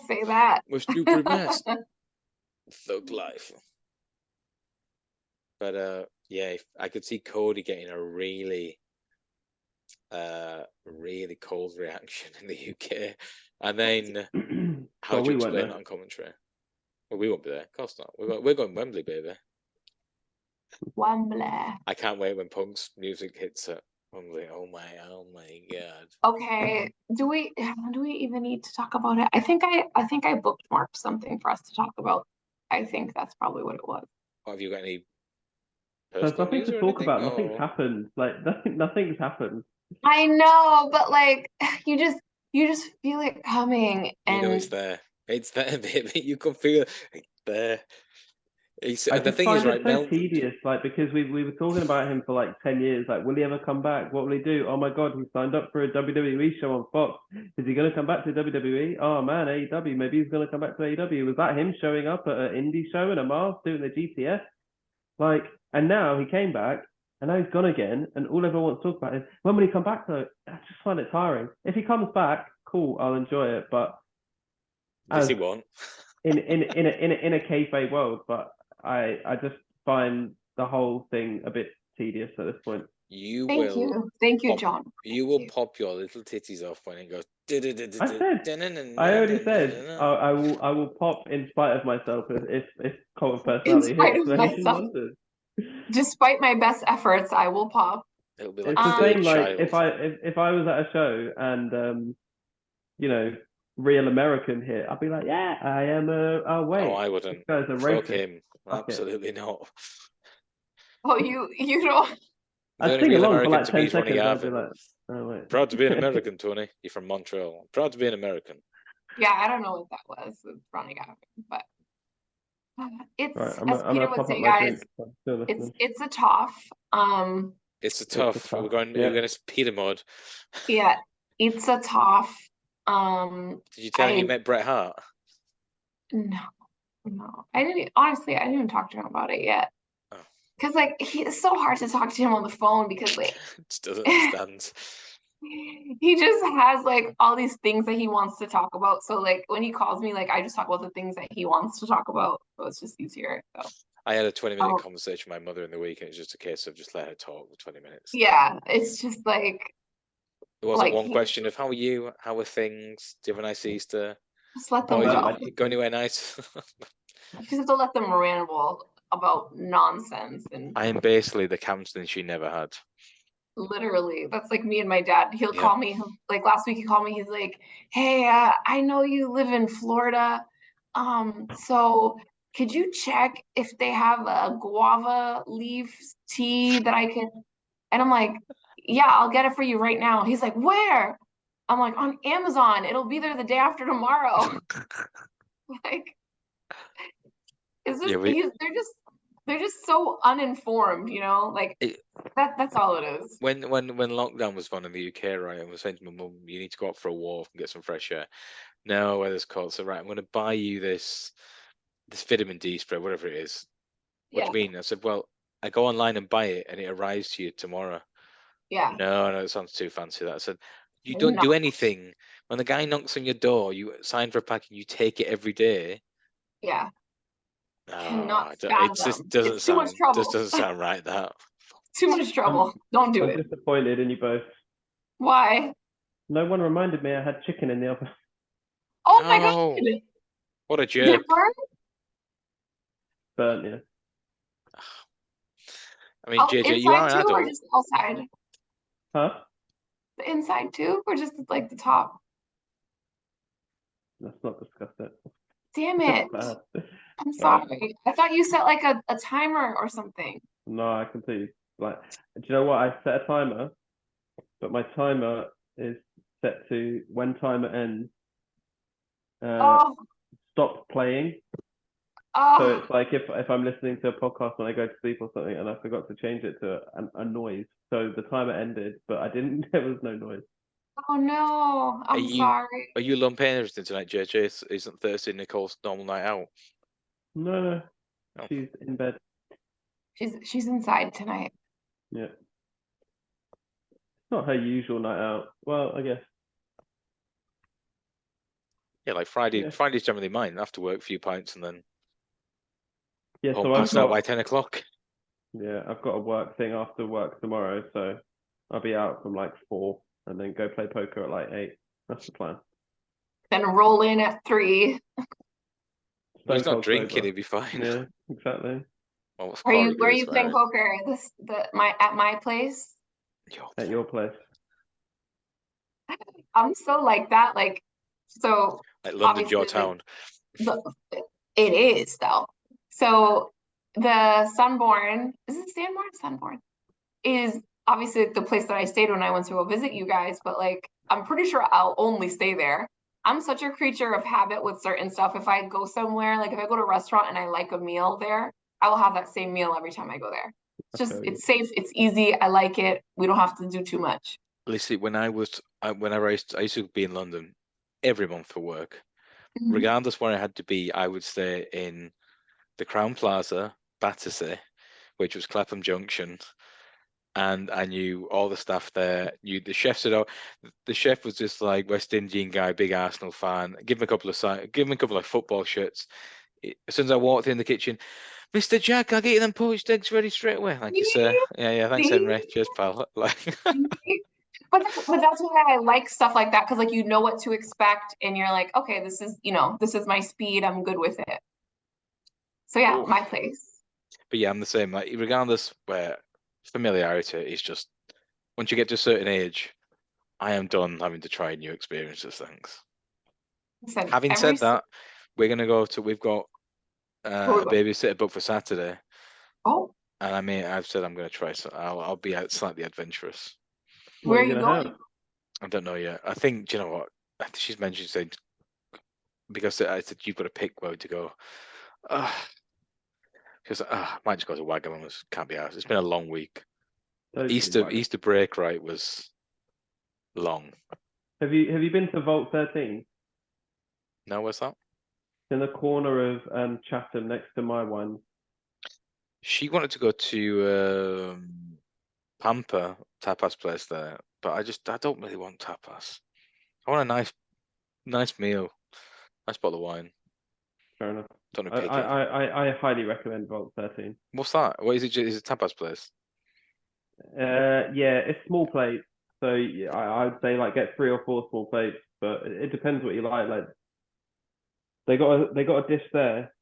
Speaker 3: Say that.
Speaker 1: West Newbury, Mass. Thug life. But yeah, I could see Cody getting a really cold reaction in the UK, and then how do you explain that on commentary? Well, we won't be there. Of course not. We're going Wembley, baby.
Speaker 3: Wembley.
Speaker 1: I can't wait when Punk's music hits at Wembley. Oh my god.
Speaker 3: Okay. Do we even need to talk about it? I think I bookmarked something for us to talk about. I think that's probably what it was.
Speaker 1: Have you got any?
Speaker 2: There's nothing to talk about. Nothing's happened. Like nothing's happened.
Speaker 3: I know, but like you just feel it coming, and
Speaker 1: you know it's there. It's there, baby. You can feel it there.
Speaker 2: I just find it so tedious, like, because we were talking about him for like 10 years. Like, will he ever come back? What will he do? Oh my God, he signed up for a WWE show on Fox. Is he going to come back to WWE? Oh man, AEW. Maybe he's going to come back to AEW. Was that him showing up at an indie show in a mask doing the GTS? Like, and now he came back, and now he's gone again, and all everyone wants to talk about is, when will he come back though? I just find it tiring. If he comes back, cool, I'll enjoy it. But
Speaker 1: yes, he won't.
Speaker 2: in a kayfabe world, but I just find the whole thing a bit tedious at this point.
Speaker 3: Thank you, John.
Speaker 1: You will pop your little titties off when it goes.
Speaker 2: I already said I will pop in spite of myself if Colton personality hits when he's in London.
Speaker 3: Despite my best efforts, I will pop.
Speaker 1: It'll be like
Speaker 2: it's the same like if I was at a show and you know, Real American hit, I'd be like, yeah, I am oh wait.
Speaker 1: Oh, I wouldn't.
Speaker 2: This guy's a
Speaker 1: Fuck
Speaker 2: racist.
Speaker 1: him. Absolutely not.
Speaker 3: Oh, you don't.
Speaker 2: I'd sing along for like 10 seconds. I'd be like, oh wait.
Speaker 1: Proud to be an American, Tony. You're from Montreal. Proud to be an American.
Speaker 3: Yeah, I don't know what that was with Ronnie Gavin, but it's
Speaker 2: right,
Speaker 3: as Peter would say, guys. It's a tough.
Speaker 1: It's a tough.
Speaker 2: tough.
Speaker 1: We're going to Peter mode.
Speaker 3: Yeah, it's a tough.
Speaker 1: Did you tell him you met Bret Hart?
Speaker 3: No. I didn't even talk to him about it yet.
Speaker 1: Oh.
Speaker 3: Because like it's so hard to talk to him on the phone because like
Speaker 1: just doesn't understand.
Speaker 3: He just has like all these things that he wants to talk about. So like when he calls me, like I just talk about the things that he wants to talk about. So it's just easier. So
Speaker 1: I had a 20-minute conversation with my mother in the week, and it's just a case of just let her talk for 20 minutes.
Speaker 3: Yeah, it's just like
Speaker 1: it wasn't one question of how are you, how are things, do you have a nice Easter?
Speaker 3: Just let them
Speaker 1: go anywhere nice.
Speaker 3: You just have to let them ramble about nonsense. And
Speaker 1: I am basically the counseling she never had.
Speaker 3: Literally, that's like me and my dad. He'll call me, like last week he called me, he's like, hey, I know you live in Florida, so could you check if they have a guava leaf tea that I can, and I'm like, yeah, I'll get it for you right now. He's like, where? I'm like, on Amazon, it'll be there the day after tomorrow. Like, it's just they're just so uninformed, you know, like that's all it is.
Speaker 1: When lockdown was on in the UK, right, I was saying to my mum, you need to go out for a walk and get some fresh air. No, weather's cold, so right, I'm going to buy you this vitamin D spray, whatever it is. What do you mean? I said, well, I go online and buy it and it arrives to you tomorrow.
Speaker 3: Yeah.
Speaker 1: No, it sounds too fancy. That I said, you don't do anything. When the guy knocks on your door, you sign for a pack and you take it every day.
Speaker 3: Yeah.
Speaker 1: It just doesn't sound. Just doesn't sound right. That
Speaker 3: too much trouble. Don't do it.
Speaker 2: I'm disappointed in you both.
Speaker 3: Why?
Speaker 2: No one reminded me I had chicken in the oven.
Speaker 3: Oh my god!
Speaker 1: What a jerk!
Speaker 2: Burnt, yeah.
Speaker 1: I mean, JJ, you are an adult.
Speaker 3: Or just outside?
Speaker 2: Huh?
Speaker 3: The inside too, or just like the top?
Speaker 2: Let's not discuss that.
Speaker 3: Damn it! I'm sorry. I thought you set like a timer or something.
Speaker 2: No, I completely do you know what? I set a timer, but my timer is set to when timer ends. Stop playing. So it's like if I'm listening to a podcast when I go to sleep or something, and I forgot to change it to a noise. So the timer ended, but I didn't. There was no noise.
Speaker 3: Oh no! I'm sorry.
Speaker 1: Are you alone paying everything tonight, JJ? Isn't Thursday Nicole's normal night out?
Speaker 2: No. She's in bed.
Speaker 3: She's inside tonight.
Speaker 2: Yeah. It's not her usual night out. Well, I guess.
Speaker 1: Yeah, like Friday. Yeah. Friday's generally mine. After work, a few pints, and then.
Speaker 2: Yeah,
Speaker 1: so I've got by 10 o'clock.
Speaker 2: Yeah, I've got a work thing after work tomorrow, so I'll be out from like 4 and then go play poker at like 8. That's the plan.
Speaker 3: Then roll in at 3.
Speaker 1: He's not drinking, he'd be fine.
Speaker 2: Yeah, exactly.
Speaker 1: Well,
Speaker 3: where are you playing poker? At my place?
Speaker 2: At your place.
Speaker 3: I'm so like that, like so.
Speaker 1: Like London's your town.
Speaker 3: It is though. So the Sunborn, is it Stanmore? Sunborn is obviously the place that I stayed when I went to go visit you guys, but like I'm pretty sure I'll only stay there. I'm such a creature of habit with certain stuff. If I go somewhere, like if I go to a restaurant and I like a meal there, I will have that same meal every time I go there. It's just it's safe, it's easy. I like it. We don't have to do too much.
Speaker 1: Lissy, I used to be in London every month for work. Mm-hmm. Regardless where I had to be, I would stay in the Crown Plaza, Battersea, which was Clapham Junction, and I knew all the staff there. The chefs the chef was just like West Indian guy, big Arsenal fan. Give him a couple of football shirts. As soon as I walked in the kitchen, Mr. Jack, I'll get you them poached eggs ready straight away. Thank you, sir. Yeah, thanks, Henry. Cheers, pal. Like.
Speaker 3: But that's why I like stuff like that, because like you know what to expect, and you're like, okay, this is my speed. I'm good with it. So yeah, my place.
Speaker 1: But yeah, I'm the same. Like regardless, where familiarity is just once you get to a certain age, I am done having to try new experiences. Thanks. Having said that, we've got a babysitter booked for Saturday.
Speaker 3: Oh.
Speaker 1: And I've said I'm going to try. So I'll be out slightly adventurous.
Speaker 3: Where are you going?
Speaker 1: I don't know yet. I think, do you know what? She's mentioned saying, because I said you've got to pick where to go. Because I might just go to Wagamama's. Can't be out. It's been a long week. Easter break, right, was long.
Speaker 2: Have you been to Vault 13?
Speaker 1: No, what's that?
Speaker 2: In the corner of Chatham, next to my one.
Speaker 1: She wanted to go to Pampa tapas place there, but I don't really want tapas. I want a nice meal, nice bottle of wine.
Speaker 2: Fair enough.
Speaker 1: Don't know, picky.
Speaker 2: I highly recommend Vault 13.
Speaker 1: What's that? What is it? Is it a tapas place?
Speaker 2: Yeah, it's small plates. So yeah, I'd say like get 3 or 4 small plates, but it depends what you like. Like they got a dish there,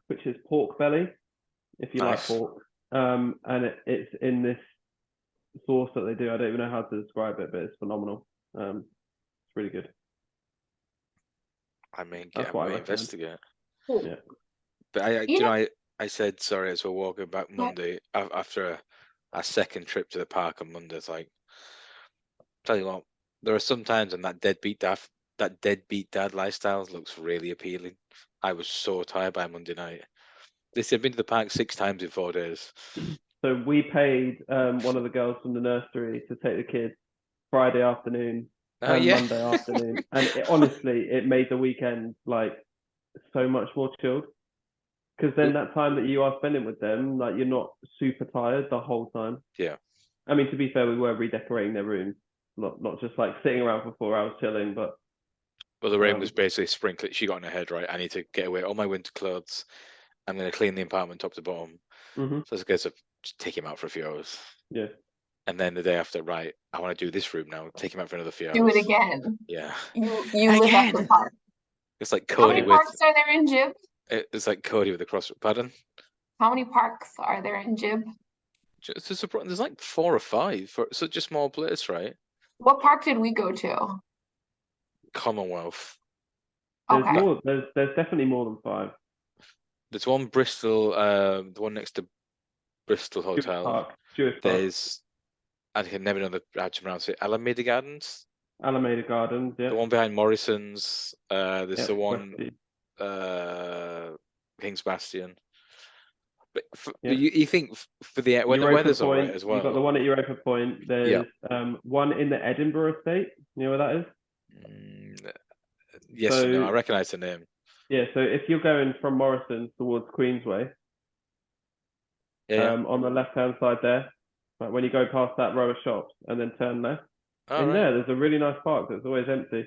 Speaker 2: which is pork belly, if you like pork. And it's in this sauce that they do. I don't even know how to describe it, but it's phenomenal. It's really good.
Speaker 1: I mean, I'm going to investigate.
Speaker 2: Yeah.
Speaker 1: But I said sorry as we're walking back Monday after a second trip to the park on Monday. It's like, tell you what, there are some times when that deadbeat dad lifestyle looks really appealing. I was so tired by Monday night. I've been to the park 6 times in 4 days.
Speaker 2: So we paid one of the girls from the nursery to take the kids Friday afternoon and Monday afternoon, and honestly, it made the weekend like so much more chilled. Because then that time that you are spending with them, like you're not super tired the whole time.
Speaker 1: Yeah.
Speaker 2: I mean, to be fair, we were redecorating their rooms, not just like sitting around for 4 hours chilling, but.
Speaker 1: Well, the rain was basically sprinkling. She got in her head, right? I need to get away all my winter clothes. I'm going to clean the apartment top to bottom.
Speaker 2: Mm-hmm.
Speaker 1: So it's a case of just take him out for a few hours.
Speaker 2: Yeah.
Speaker 1: And then the day after, right, I want to do this room now. Take him out for another few hours.
Speaker 3: Do it again.
Speaker 1: Yeah.
Speaker 3: You live up the park.
Speaker 1: It's like Cody
Speaker 3: How many parks are there in Jib?
Speaker 1: It's like Cody with the cross. Pardon?
Speaker 3: How many parks are there in Jib?
Speaker 1: There's like 4 or 5 for such a small place, right?
Speaker 3: What park did we go to?
Speaker 1: Commonwealth.
Speaker 2: There's more. There's definitely more than 5.
Speaker 1: There's one Bristol, the one next to Bristol Hotel.
Speaker 2: Jewish Park.
Speaker 1: There's, I can never know how to pronounce it. Alameda Gardens.
Speaker 2: Alameda Gardens, yeah.
Speaker 1: The one behind Morrison's. There's the one, King's Bastion. But you think for when the weather's all right as well.
Speaker 2: You've got the one at Europa Point. There's one in the Edinburgh estate. You know where that is?
Speaker 1: Yes, no, I recognise the name.
Speaker 2: Yeah, so if you're going from Morrison towards Queensway, on the left-hand side there, like when you go past that row of shops and then turn left, there's a really nice park that's always empty.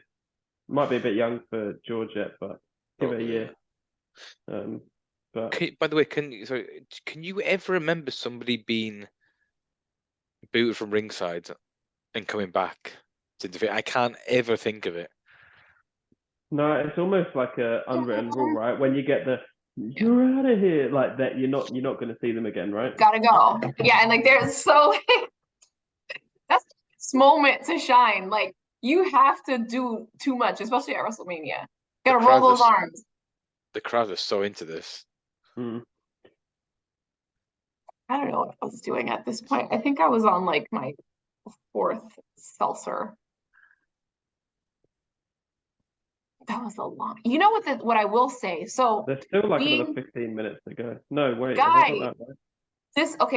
Speaker 2: Might be a bit young for George yet, but give it a year.
Speaker 1: By the way, can you ever remember somebody being booted from ringside and coming back to defeat? I can't ever think of it.
Speaker 2: No, it's almost like a unwritten rule, right? When you get you're out of here, like that, you're not going to see them again, right?
Speaker 3: Gotta go. Yeah, and like there's that's this moment to shine. Like you have to do too much, especially at WrestleMania. Gotta roll those arms.
Speaker 1: The crowd is so into this.
Speaker 2: Mm.
Speaker 3: I don't know what I was doing at this point. I think I was on like my 4th seltzer. That was a long. You know what I will say? So
Speaker 2: there's still like another 15 minutes to go. No, wait.
Speaker 3: Guy,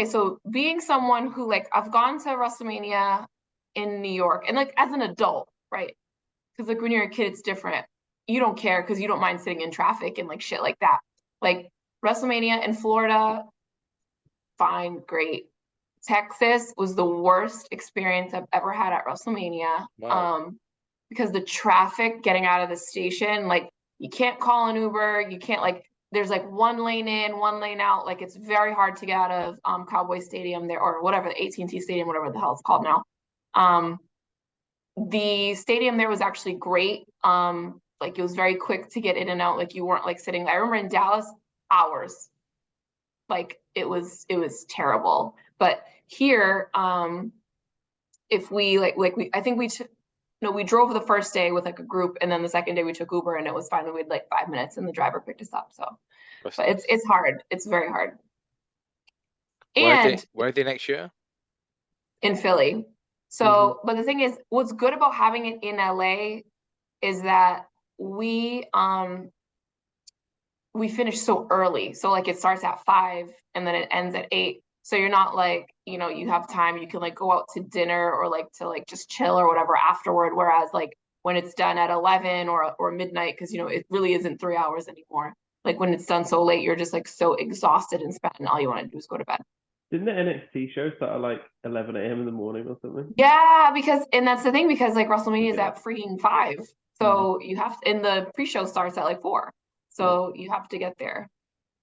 Speaker 3: so being someone who like I've gone to WrestleMania in New York and like as an adult, right? Because like when you're a kid, it's different. You don't care because you don't mind sitting in traffic and like shit like that. Like WrestleMania in Florida, fine, great. Texas was the worst experience I've ever had at WrestleMania.
Speaker 1: Wow.
Speaker 3: Because the traffic getting out of the station, like you can't call an Uber, you can't like there's like 1 lane in, 1 lane out. Like it's very hard to get out of Cowboy Stadium there or whatever, the AT&T Stadium, whatever the hell it's called now. The stadium there was actually great. Like it was very quick to get in and out. Like you weren't like sitting. I remember in Dallas, hours. Like it was terrible. But here, if we I think we drove the first day with like a group, and then the second day we took Uber, and it was fine. We had like 5 minutes, and the driver picked us up. So, but it's hard. It's very hard.
Speaker 1: Where are they next year?
Speaker 3: In Philly. So, but the thing is, what's good about having it in LA is that we finish so early. So like it starts at 5 and then it ends at 8. So you're not like, you know, you have time, you can like go out to dinner or like to like just chill or whatever afterward. Whereas like when it's done at 11 or midnight, because you know it really isn't 3 hours anymore. Like when it's done so late, you're just like so exhausted and spent, and all you want to do is go to bed.
Speaker 2: Didn't the NXT show start at like 11 a.m. in the morning or something?
Speaker 3: Yeah, and that's the thing, because like WrestleMania is
Speaker 2: Yeah.
Speaker 3: at freaking 5. So you have to, and the pre-show starts at like 4. So you have to get there.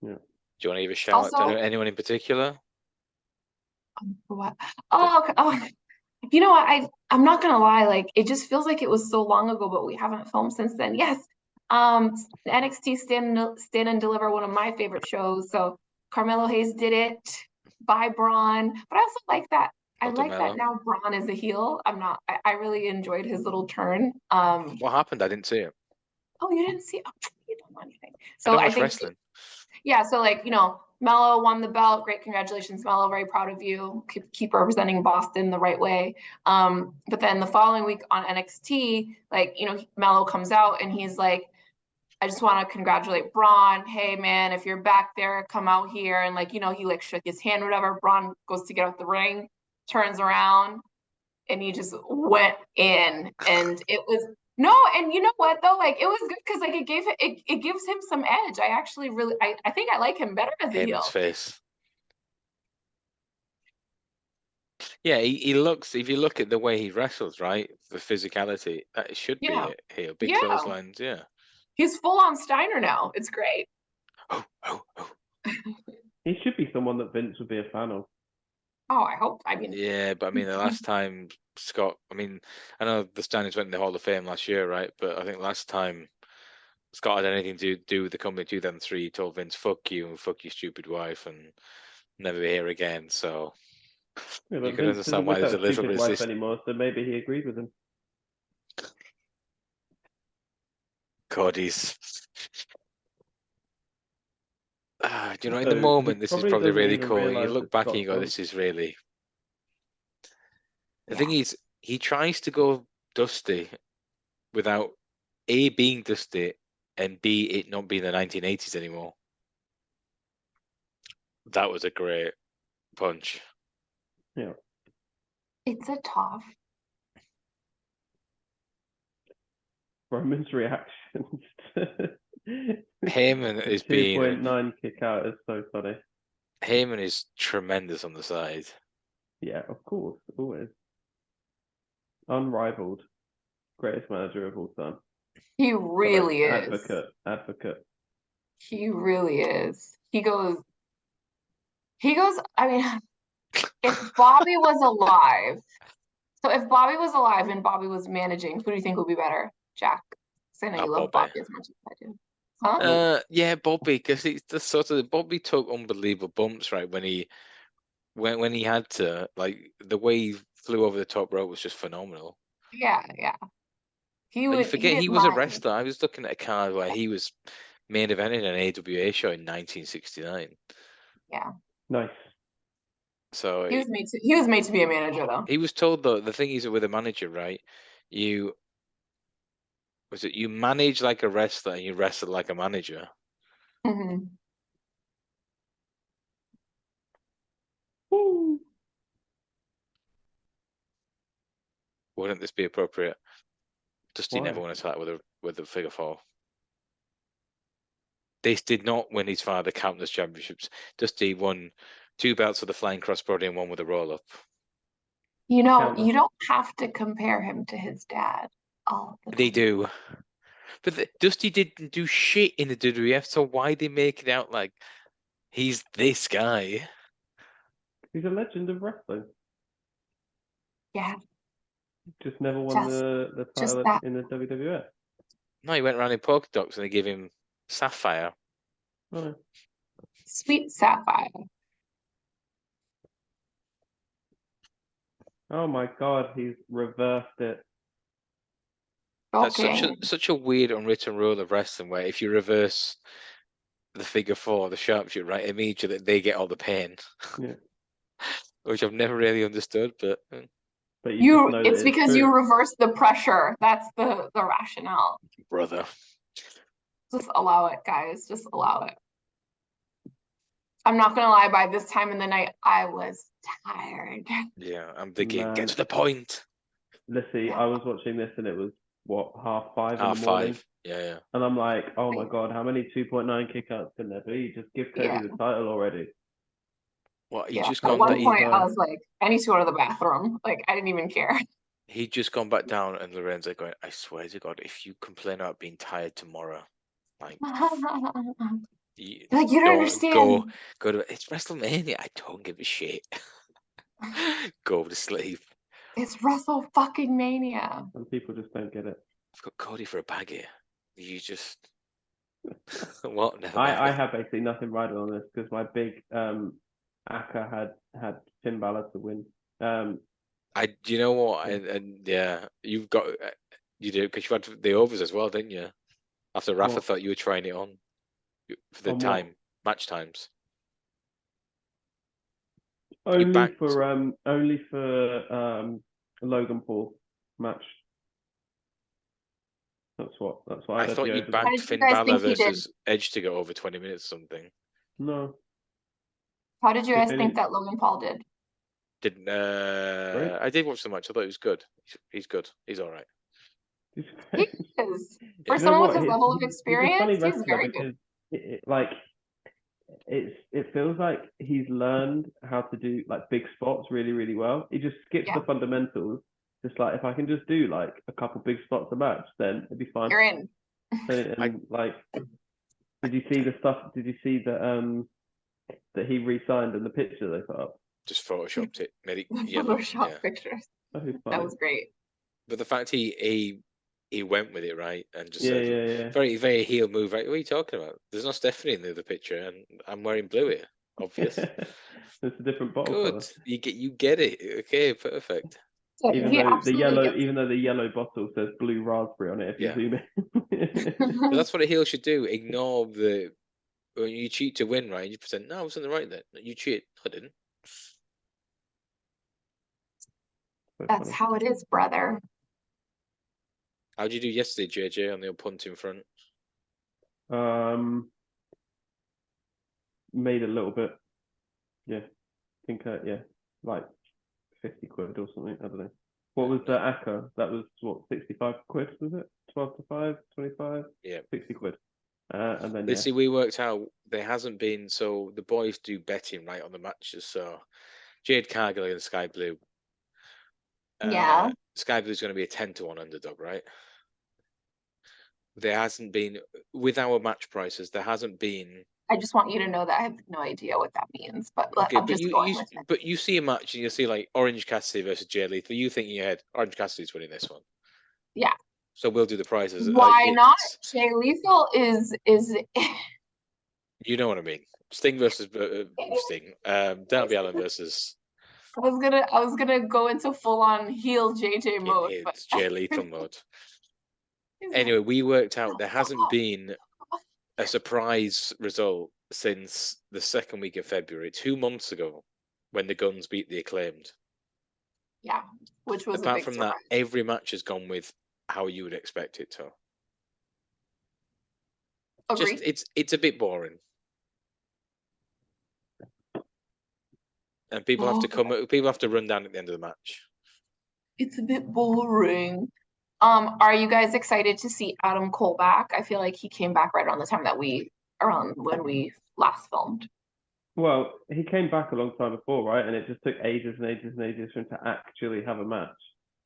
Speaker 2: Yeah.
Speaker 1: Do you want to give a shout out to anyone in particular?
Speaker 3: What? Oh, you know what? I'm not gonna lie, like it just feels like it was so long ago, but we haven't filmed since then. Yes. NXT Stand and Deliver, one of my favorite shows. So Carmelo Hayes did it by Braun. But I also like that. I like that now Braun is a heel. I really enjoyed his little turn.
Speaker 1: What happened? I didn't see it.
Speaker 3: Oh, you didn't see it? Oh, you don't know anything.
Speaker 1: So I don't watch wrestling.
Speaker 3: Yeah, so like, you know, Mello won the belt. Great, congratulations, Mello. Very proud of you. Keep representing Boston the right way. But then the following week on NXT, like, you know, Mello comes out and he's like, I just want to congratulate Braun. Hey man, if you're back there, come out here. And like, you know, he like shook his hand, whatever. Braun goes to get out the ring, turns around, and he just went in. And it was no, and you know what though? Like it was good because like it gives him some edge. I actually really I think I like him better as a heel.
Speaker 1: Face. Yeah, he looks, if you look at the way he wrestles, right? The physicality, that should be a heel. Big clotheslines, yeah.
Speaker 3: He's full on Steiner now. It's great.
Speaker 1: Oh.
Speaker 2: He should be someone that Vince would be a fan of.
Speaker 3: Oh, I hope. I mean,
Speaker 1: yeah, but I mean, the last time Scott, I mean, I know the Steiners went in the Hall of Fame last year, right? But I think last time Scott had anything to do with the company in 2003, he told Vince, fuck you and fuck your stupid wife and never be here again. So
Speaker 2: yeah,
Speaker 1: you can understand why there's a little bit
Speaker 2: of anymore, so maybe he agreed with him.
Speaker 1: God, he's... you know, in the moment, this is probably really cool. You look back and you go, this is really... The thing is, he tries to go Dusty without A, being Dusty, and B, it not being the 1980s anymore. That was a great punch.
Speaker 2: Yeah.
Speaker 3: It's a tough.
Speaker 2: Roman's reactions.
Speaker 1: Heyman is being
Speaker 2: 2.9 kick out is so funny.
Speaker 1: Heyman is tremendous on the side.
Speaker 2: Yeah, of course, always. Unrivaled. Greatest manager of all time.
Speaker 3: He really is.
Speaker 2: Advocate.
Speaker 3: He really is. He goes, I mean, if Bobby was alive, and Bobby was managing, who do you think would be better? Jack. I know you love Bobby as much as I do. Huh?
Speaker 1: Yeah, Bobby, because it's the sort of Bobby took unbelievable bumps, right? When he had to, like, the way he flew over the top rope was just phenomenal.
Speaker 3: Yeah.
Speaker 1: He was a wrestler. I was looking at a card where he was main eventing an AWA show in 1969.
Speaker 3: Yeah.
Speaker 2: Nice.
Speaker 3: So he was made to be a manager, though.
Speaker 1: He was told, though, the thing is with a manager, right? You manage like a wrestler and you wrestle like a manager.
Speaker 3: Mm-hmm.
Speaker 1: Wouldn't this be appropriate? Dusty never won a title with a figure four. This did not win his father countless championships. Dusty won 2 belts with a flying crossbody and 1 with a roll up.
Speaker 3: You know, you don't have to compare him to his dad.
Speaker 1: They do. But Dusty didn't do shit in the WWF, so why they make it out like he's this guy?
Speaker 2: He's a legend of wrestling.
Speaker 3: Yeah.
Speaker 2: Just never won the title in the WWF.
Speaker 1: No, he went around in polka dots and they gave him Sapphire.
Speaker 2: Oh.
Speaker 3: Sweet Sapphire.
Speaker 2: Oh my God, he's reversed it.
Speaker 3: Okay.
Speaker 1: That's such a weird unwritten rule of wrestling where if you reverse the figure four, the sharpshooter, right, immediately they get all the pain.
Speaker 2: Yeah.
Speaker 1: Which I've never really understood, but
Speaker 3: it's because true. You reverse the pressure. That's the rationale.
Speaker 1: Brother.
Speaker 3: Just allow it, guys. Just allow it. I'm not gonna lie, by this time in the night, I was tired.
Speaker 1: Yeah, I'm thinking,
Speaker 2: Man.
Speaker 1: get to the point.
Speaker 2: Lissy, I was watching this and it was what 5:30 in the
Speaker 1: Half
Speaker 2: morning,
Speaker 1: five. Yeah.
Speaker 2: and I'm like, oh my god, how many 2.9 kickouts can there be? Just give Cody
Speaker 3: Yeah.
Speaker 2: the title already.
Speaker 1: What he
Speaker 3: Yeah.
Speaker 1: just
Speaker 3: At
Speaker 1: gone
Speaker 3: one
Speaker 1: that
Speaker 3: point, I was like, I need to go to the bathroom. Like, I didn't even care.
Speaker 1: he just gone back down, and Lorenzo going, I swear to God, if you complain about being tired tomorrow, like you
Speaker 3: Like, you don't understand.
Speaker 1: go to it's WrestleMania. I don't give a shit. Go to sleep.
Speaker 3: It's Wrestle fucking Mania.
Speaker 2: And people just don't get it.
Speaker 1: I've got Cody for a bag here. You just what now?
Speaker 2: I have basically nothing riding on this because my big Aka had Finn Balor to win.
Speaker 1: Do you know what? And yeah, you've got you do because you had the overs as well, didn't you? After Rafa
Speaker 2: What?
Speaker 1: thought you were trying it on for the
Speaker 2: On
Speaker 1: time match times.
Speaker 2: Only for Logan Paul match. That's what
Speaker 1: I
Speaker 2: had
Speaker 1: thought
Speaker 2: the
Speaker 1: you
Speaker 2: overs on.
Speaker 3: How
Speaker 1: backed
Speaker 3: did you
Speaker 1: Finn
Speaker 3: guys
Speaker 1: Balor
Speaker 3: think he did?
Speaker 1: versus Edge to go over 20 minutes or something.
Speaker 2: No,
Speaker 3: How did you
Speaker 2: If
Speaker 3: guys
Speaker 2: any-
Speaker 3: think that Logan Paul did?
Speaker 1: Didn't I did watch the match. I thought it was good. He's good. He's all right.
Speaker 3: He is.
Speaker 1: Yeah.
Speaker 3: For
Speaker 2: You know
Speaker 3: someone with
Speaker 2: what?
Speaker 3: his level of
Speaker 2: He's a funny
Speaker 3: experience, he's
Speaker 2: wrestler
Speaker 3: very good.
Speaker 2: because it feels like he's learned how to do like big spots really, really well. He just skips
Speaker 3: Yeah.
Speaker 2: the fundamentals. Just like if I can just do like a couple big spots a match, then it'd be fine.
Speaker 3: You're in.
Speaker 2: And like, did you see the stuff? Did you see that he re-signed in the picture they put up?
Speaker 1: Just photoshopped it, made it yellow.
Speaker 3: Photoshop
Speaker 1: Yeah.
Speaker 3: pictures.
Speaker 2: That was
Speaker 3: That
Speaker 2: funny.
Speaker 3: was great.
Speaker 1: But the fact he went with it, right, and just
Speaker 2: Yeah,
Speaker 1: said
Speaker 2: yeah.
Speaker 1: very, very heel move, right? What are you talking about? There's no Stephanie in the other picture, and I'm wearing blue here. Obvious.
Speaker 2: It's a different bottle
Speaker 1: Good.
Speaker 2: color.
Speaker 1: You get it. Okay, perfect.
Speaker 3: So
Speaker 2: Even
Speaker 3: he
Speaker 2: though
Speaker 3: absolutely gets
Speaker 2: the yellow bottle says blue raspberry on it, if you
Speaker 1: Yeah.
Speaker 2: zoom in.
Speaker 1: But that's what a heel should do. Ignore when you cheat to win, right? You pretend, no, I was in the right then. You cheat. I didn't.
Speaker 3: That's how it is, brother.
Speaker 1: How'd you do yesterday, JJ, on the old punting front?
Speaker 2: Made a little bit. Yeah. I think like 50 quid or something. I don't know. What was the Aka? That was what, 65 quid, was it? 12 to 5, 25?
Speaker 1: Yeah.
Speaker 2: 60 quid. And then
Speaker 1: Let's see, we worked out there hasn't been, so the boys do betting right on the matches. So Jade Cargill and Sky Blue.
Speaker 3: Yeah.
Speaker 1: Sky Blue is going to be a 10-1 underdog, right? There hasn't been, with our match prices, there hasn't been.
Speaker 3: I just want you to know that I have no idea what that means, but
Speaker 1: Okay,
Speaker 3: I'm just going with it.
Speaker 1: But you see a match and you see like Orange Cassidy versus Jay Lethal. You think in your head Orange Cassidy's winning this one?
Speaker 3: Yeah.
Speaker 1: So we'll do the prices.
Speaker 3: Why not? Jay Lethal is.
Speaker 1: You know what I mean. Sting versus Sting. Darby Allin versus.
Speaker 3: I was gonna go into full on heel JJ mode, but
Speaker 1: It's Jay Lethal mode. Anyway, we worked out there hasn't been a surprise result since the second week of February, 2 months ago, when the Guns beat the Acclaimed.
Speaker 3: Yeah, which was
Speaker 1: apart
Speaker 3: a big
Speaker 1: from
Speaker 3: surprise.
Speaker 1: that, every match has gone with how you would expect it to.
Speaker 3: Agreed.
Speaker 1: Just it's a bit boring, and people have to people have to run down at the end of the match.
Speaker 3: It's a bit boring. Are you guys excited to see Adam Cole back? I feel like he came back right around the time that around when we last filmed.
Speaker 2: Well, he came back a long time before, right? And it just took ages and ages and ages for him to actually have a match.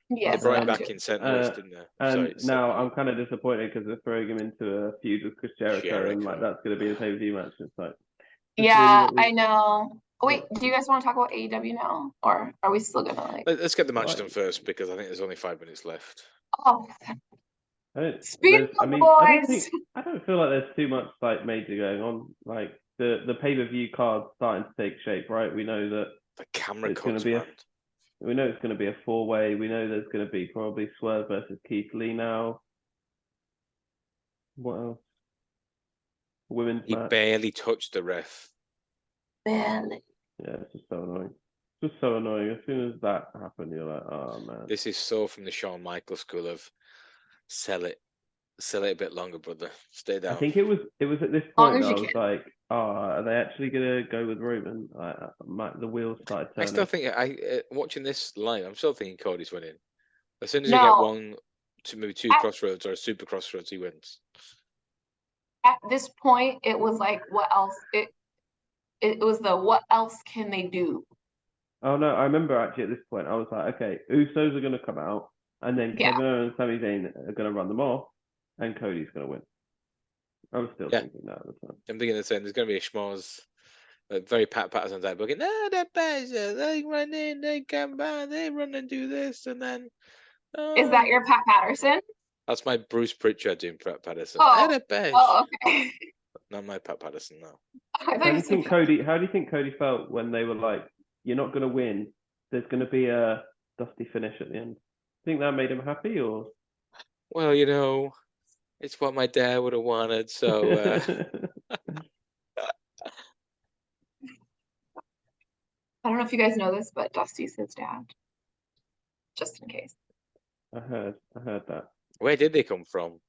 Speaker 3: Yeah,
Speaker 1: They brought him back in St. Louis, didn't they?
Speaker 2: And now I'm kind of disappointed because they're throwing him into a feud with Chris Jericho. And like that's going to be a pay-per-view match. It's like,
Speaker 3: yeah, really I know. Wait, do you guys want to talk about AEW now, or are we still gonna like?
Speaker 1: Let's get the match done first because I think there's only 5 minutes left.
Speaker 3: Oh,
Speaker 2: speed boys. I don't feel like there's too much like major going on. Like the pay-per-view card's starting to take shape, right? We know that
Speaker 1: the camera
Speaker 2: it's going to be we know it's going to be a 4-way. We know there's going to be probably Swerve versus Keith Lee now. What else? Women's
Speaker 1: He
Speaker 2: match.
Speaker 1: barely touched the ref.
Speaker 3: Barely.
Speaker 2: Yeah, it's just so annoying. Just so annoying. As soon as that happened, you're like, oh man.
Speaker 1: This is so from the Shawn Michaels school of sell it a bit longer, brother. Stay down.
Speaker 2: I think it was at this point that I was like, Are they actually gonna go with Roman? The wheels started
Speaker 1: I
Speaker 2: turning.
Speaker 1: still think watching this live, I'm still thinking Cody's winning. As soon as
Speaker 3: No.
Speaker 1: you get one, maybe two crossroads or a super crossroads, he wins.
Speaker 3: At this point, it was like, what else? It was the what else can they do?
Speaker 2: Oh no, I remember actually at this point I was like, okay, Usos are gonna come out, and then Kevin Owens and Sami Zayn are gonna run them off, and Cody's gonna win. I was still thinking that at the time.
Speaker 1: I'm thinking the same. There's gonna be a schmoz, very Pat Patterson type booking. They're better. They run in, they come back, they run and do this, and then.
Speaker 3: Is that your Pat Patterson?
Speaker 1: That's my Bruce Pritchard doing Pat Patterson.
Speaker 3: Oh, okay.
Speaker 1: Not my Pat Patterson, no.
Speaker 2: How do you think Cody felt when they were like, "You're not going to win. There's going to be a dusty finish at the end"? Think that made him happy, or?
Speaker 1: Well, it's what my dad would have wanted. So.
Speaker 3: I don't know if you guys know this, but Dusty's his dad. Just in case.
Speaker 2: I heard that.
Speaker 1: Where did they come from?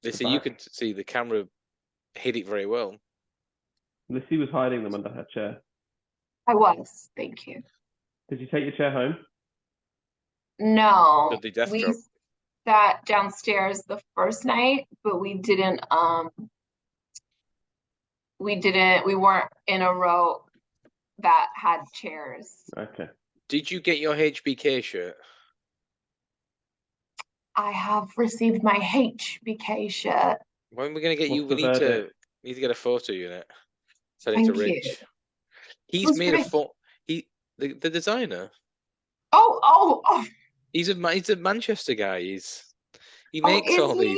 Speaker 1: You can see the camera hid it very well.
Speaker 2: Lissy was hiding them under her chair.
Speaker 3: I was. Thank you.
Speaker 2: Did you take your chair home?
Speaker 3: No.
Speaker 1: We
Speaker 3: sat downstairs the first night, but we didn't. We weren't in a row that had chairs.
Speaker 2: Okay.
Speaker 1: Did you get your HBK shirt?
Speaker 3: I have received my HBK shirt.
Speaker 1: When are we gonna get you? We need to get a photo unit. Send it to Rich. He's made a photo. The designer.
Speaker 3: Oh.
Speaker 1: He's a Manchester guy. He makes all these.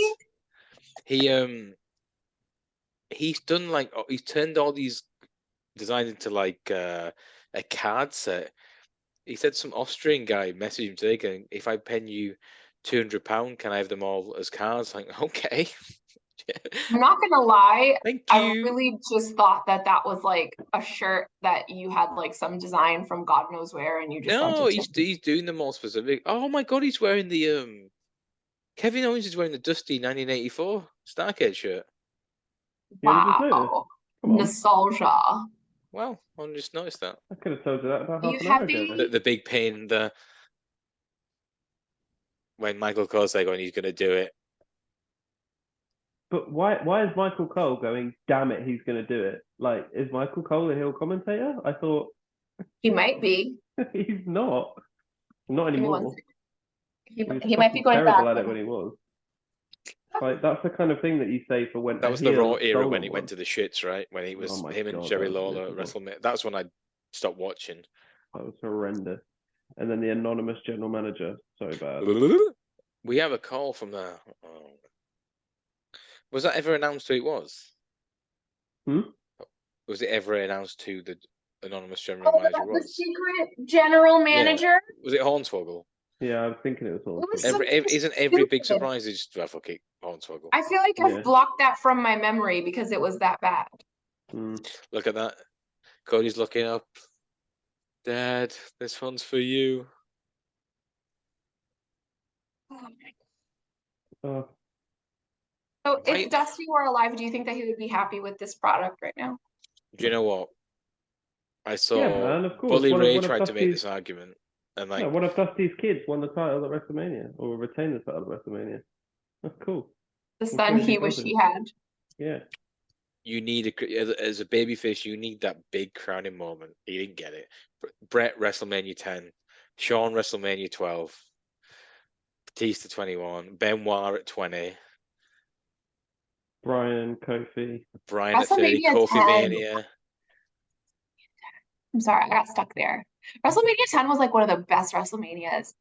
Speaker 1: He's done he's turned all these designs into like a card set. He said some Austrian guy messaged him today going, "If I pen you £200, can I have them all as cards?" Like, okay.
Speaker 3: I'm not gonna lie.
Speaker 1: Thank you.
Speaker 3: I really just thought that was like a shirt that you had like some design from God knows where, and you just
Speaker 1: he's doing the more specific. Oh my god, he's wearing the Kevin Owens is wearing the dusty 1984 Starcade shirt.
Speaker 3: Wow, nostalgia.
Speaker 1: Well, I just noticed that.
Speaker 2: I could have told you that about half an hour ago.
Speaker 1: The big pain when Michael Cole's there going, he's going to do it.
Speaker 2: But why is Michael Cole going, damn it, he's going to do it? Like, is Michael Cole a heel commentator? I thought...
Speaker 3: He might be.
Speaker 2: He's not. Not anymore.
Speaker 3: He might be going back.
Speaker 2: At it when he was. Like, that's the kind of thing that you say for when...
Speaker 1: That was the Raw era when he went to the shits, right? When he was him and Jerry Lawler at WrestleMania. That's when I stopped watching.
Speaker 2: That was horrendous. And then the anonymous general manager. So bad.
Speaker 1: We have a call from there. Oh. Was that ever announced who it was? Was it ever announced who the anonymous general manager was?
Speaker 3: The secret general manager?
Speaker 1: Yeah. Was it Hornswoggle?
Speaker 2: Yeah, I was thinking it was Hornswoggle.
Speaker 1: Isn't every big surprise is just fuck it, Hornswoggle?
Speaker 3: I feel like I've blocked that from my memory because it was that bad.
Speaker 1: Look at that. Cody's looking up. Dad, this one's for you.
Speaker 2: Oh.
Speaker 3: So if Dusty were alive, do you think that he would be happy with this product right now?
Speaker 1: Do you know what? I saw Bully Ray tried to make this argument. And
Speaker 2: one of Dusty's kids won the title at WrestleMania, or retained the title at WrestleMania. That's cool.
Speaker 3: The son he wished he had.
Speaker 2: Yeah.
Speaker 1: You need as a babyface, you need that big crowning moment. He didn't get it. Brett WrestleMania 10, Shawn WrestleMania 12, Batista 21, Benoit at 20.
Speaker 2: Brian at 30,
Speaker 1: Kofi Mania.
Speaker 3: I'm sorry, I got stuck there. WrestleMania 10 was like one of the best WrestleManias.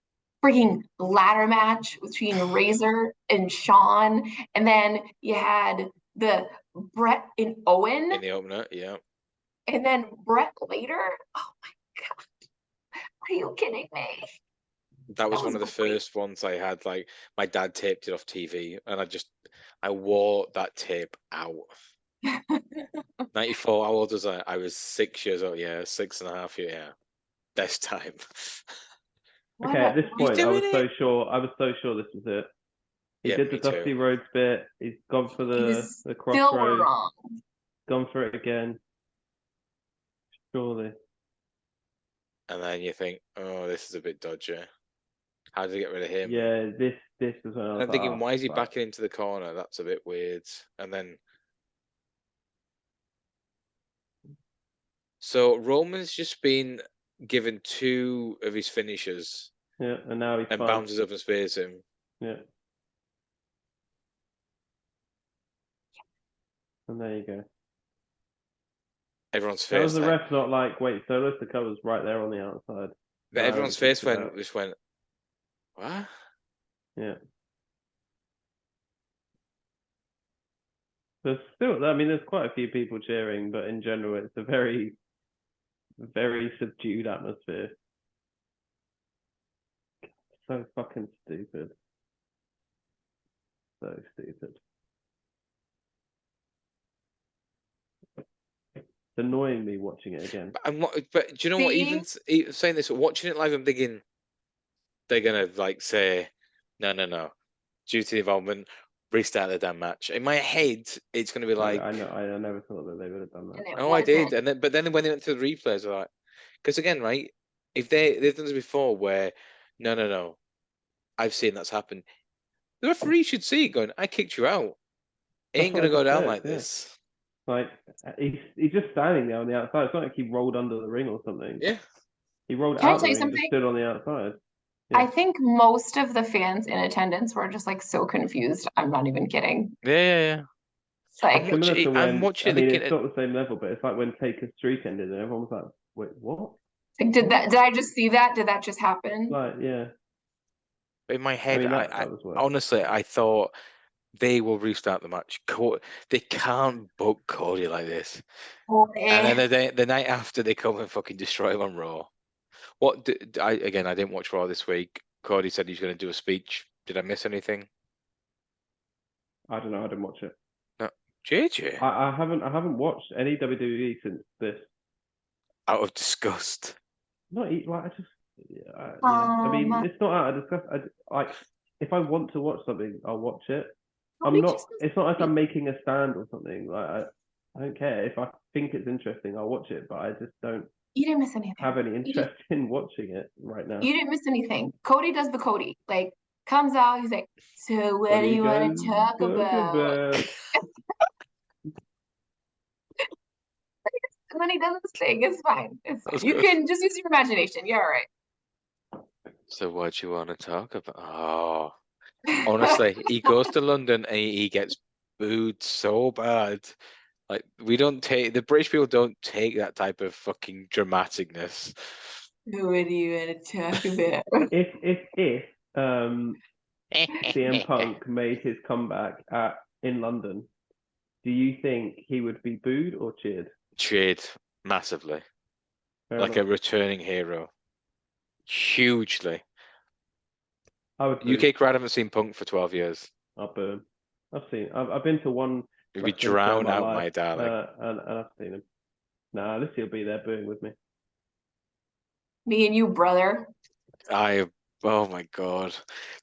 Speaker 3: Freaking ladder match between Razor and Shawn, and then you had the Brett and Owen
Speaker 1: in the opener, yeah.
Speaker 3: And then Brett later. Oh my god, are you kidding me?
Speaker 1: That was one of the first ones I had. Like, my dad taped it off TV, and I wore that tape out. 94. How old was I? I was 6 years old. Yeah, 6.5 years. Yeah, best time.
Speaker 2: Okay, at this point, I was so sure this was it. He did the Dusty Rhodes bit. He's gone for the crossroads.
Speaker 3: Still wrong.
Speaker 2: gone for it again. Surely.
Speaker 1: And then you think, oh, this is a bit dodgy. How do they get rid of him?
Speaker 2: Yeah, this was when I was
Speaker 1: I'm thinking,
Speaker 2: like,
Speaker 1: why is he
Speaker 2: fuck.
Speaker 1: backing into the corner? That's a bit weird. And then, so Roman's just been given 2 of his finishers.
Speaker 2: Yeah, and now he's
Speaker 1: and
Speaker 2: fine.
Speaker 1: bounces up and spears him.
Speaker 2: Yeah. And there you go.
Speaker 1: Everyone's
Speaker 2: That
Speaker 1: face.
Speaker 2: was the ref not like, wait, Solo Sikoa's right there on the outside.
Speaker 1: But everyone's face just went, what?
Speaker 2: Yeah. There's still, I mean, there's quite a few people cheering, but in general, it's a very, very subdued atmosphere. So fucking stupid. So stupid. It's annoying me watching it again.
Speaker 1: But do you know what? Even saying this, watching it live, I'm thinking they're gonna like say, no. Due to the involvement, restart the damn match. In my head, it's gonna be like,
Speaker 2: I know, I never thought that they would have done that.
Speaker 1: Oh, I did, and then when they went to the replays, like, because again, right? If they've done this before, where no, I've seen that's happened. The referee should see it going, I kicked you out. It ain't gonna go down like this.
Speaker 2: Like he's just standing there on the outside. It's not like he rolled under the ring or something.
Speaker 1: Yeah.
Speaker 2: He rolled out the ring and just stood on the outside.
Speaker 3: Yeah. I think most of the fans in attendance were just like so confused. I'm not even kidding.
Speaker 1: Yeah.
Speaker 2: Like I'm watching I mean, it's not the same level, but it's like when Taker's streak ended and everyone was like, wait, what?
Speaker 3: Like, did I just see that? Did that just happen?
Speaker 2: Like, yeah.
Speaker 1: In my head, I honestly, I thought they will restart the match. They can't book Cody like this. And then the night after, they come and fucking destroy him on Raw. I didn't watch Raw this week. Cody said he's going to do a speech. Did I miss anything?
Speaker 2: I don't know. I didn't watch it.
Speaker 1: No, JJ.
Speaker 2: I haven't watched any WWE since this.
Speaker 1: Out of disgust.
Speaker 2: Not like I just. Yeah. I mean, it's not out of disgust. Like if I want to watch something, I'll watch it. I'm not. It's not like I'm making a stand or something. Like I don't care if I think it's interesting. I'll watch it, but I just don't.
Speaker 3: You didn't miss anything.
Speaker 2: Have any interest in watching it right now?
Speaker 3: You didn't miss anything. Cody does the Cody. Like comes out, he's like, so what do you want to talk about? And then he does this thing. It's fine. It's fine. You can just use your imagination. You're all right.
Speaker 1: So what do you want to talk about? Oh, honestly, he goes to London and he gets booed so bad. Like the British people don't take that type of fucking dramaticness.
Speaker 3: What do you want to talk about?
Speaker 2: If CM Punk made his comeback in London, do you think he would be booed or cheered?
Speaker 1: Cheered massively. Like a returning hero. Hugely.
Speaker 2: I would
Speaker 1: UK crowd haven't seen Punk for 12 years.
Speaker 2: I'll boo him. I've been to one.
Speaker 1: You'll be drowned out, my darling.
Speaker 2: And I've seen him. Nah, Lissy will be there booing with me.
Speaker 3: Me and you, brother.
Speaker 1: Oh my god.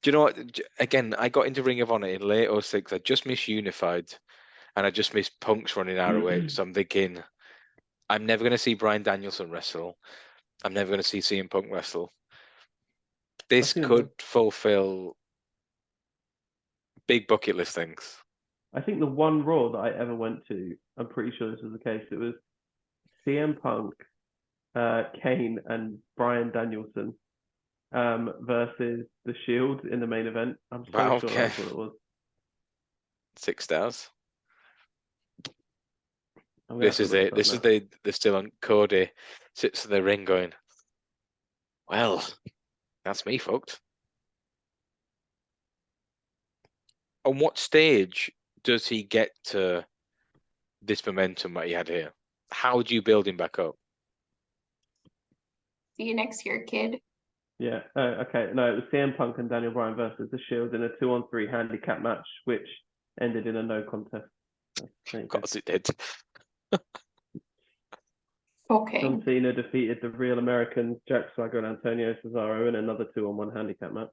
Speaker 1: Do you know what? Again, I got into Ring of Honor in late 06. I just missed Unified. And I just missed Punk's running ROH. So I'm thinking, I'm never going to see Bryan Danielson wrestle. I'm never going to see CM Punk wrestle. This could fulfill big bucket list things.
Speaker 2: I think the one Raw that I ever went to, I'm pretty sure this was the case. It was CM Punk, Kane, and Bryan Danielson versus The Shield in the main event. I'm so sure that's what it was.
Speaker 1: 6 stars. This is it. This is they're still on. Cody sits in the ring going, well, that's me fucked. On what stage does he get to this momentum that he had here? How do you build him back up?
Speaker 3: See you next year, kid.
Speaker 2: Yeah. Okay. No, it was CM Punk and Daniel Bryan versus The Shield in a 2-on-3 handicap match, which ended in a no contest.
Speaker 1: Of course it did.
Speaker 3: Okay.
Speaker 2: John Cena defeated the Real Americans, Jack Swagger and Antonio Cesaro, in another 2-on-1 handicap match.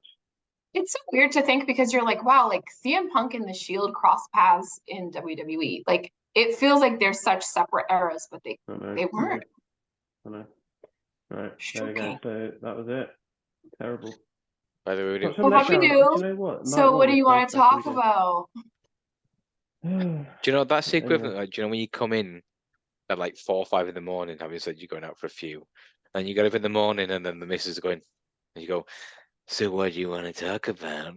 Speaker 3: It's so weird to think because you're like, wow, like CM Punk and The Shield cross paths in WWE. Like it feels like they're such separate eras, but they weren't.
Speaker 2: I know. Right, there we go. So that was it. Terrible.
Speaker 1: By the way,
Speaker 2: Such a
Speaker 3: Well, happy
Speaker 2: letdown.
Speaker 3: news.
Speaker 2: Do you know what?
Speaker 3: So what do you want to talk
Speaker 2: about?
Speaker 3: about?
Speaker 1: do you know that's the equivalent?
Speaker 2: Anyway.
Speaker 1: Like, do you know when you come in at like 4 or 5 in the morning, having said you're going out for a few, and you get up in the morning, and then the missus is going, and you go, so what do you want to talk about?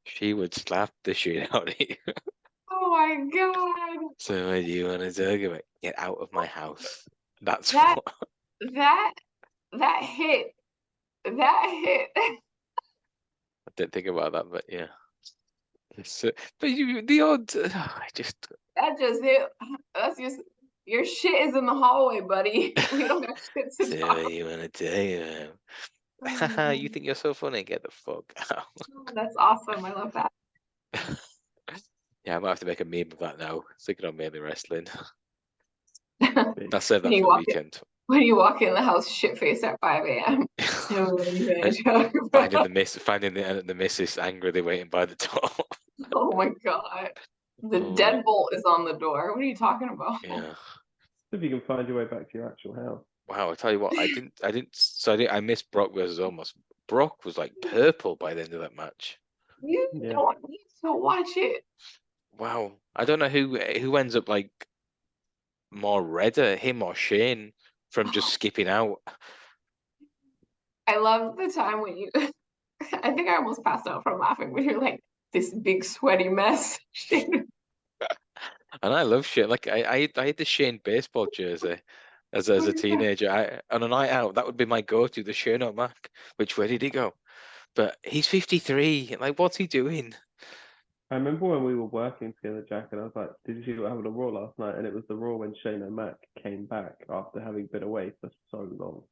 Speaker 1: She would slap the shit out of you.
Speaker 3: Oh my god.
Speaker 1: So what do you want to talk about? Get out of my house. That's
Speaker 3: That
Speaker 1: what.
Speaker 3: that hit. That hit.
Speaker 1: I didn't think about that, but yeah. So, but the odd, I just.
Speaker 3: That just hit. That's just your shit is in the hallway, buddy. We don't got shit to
Speaker 1: So
Speaker 3: talk
Speaker 1: what do you want to tell you?
Speaker 3: about.
Speaker 1: You think you're so funny? Get the fuck out.
Speaker 3: That's awesome. I love that.
Speaker 1: Yeah, I might have to make a meme of that now. Thinking I'm mainly wrestling. I'll save that
Speaker 3: When you
Speaker 1: for the
Speaker 3: walk
Speaker 1: weekend.
Speaker 3: When you walk in the house shit faced at 5 a.m.
Speaker 1: Finding the missus angrily waiting by the door.
Speaker 3: Oh my god. The deadbolt is on the door. What are you talking about?
Speaker 1: Yeah.
Speaker 2: If you can find your way back to your actual house.
Speaker 1: Wow, I tell you what, I missed Brock versus Omos. Brock was like purple by the end of that match.
Speaker 3: You don't need to watch it.
Speaker 1: Wow. I don't know who ends up like more redder, him or Shane, from just skipping out.
Speaker 3: I love the time when you I think I almost passed out from laughing when you're like this big sweaty mess.
Speaker 1: And I love Shane. Like I had the Shane baseball jersey as a teenager. On a night out, that would be my go-to, the Shane O'Mac. Which way did he go? But he's 53. Like, what's he doing?
Speaker 2: I remember when we were working together, Jack, and I was like, did you see what happened on Raw last night? And it was the Raw when Shane O'Mac came back after having been away for so long.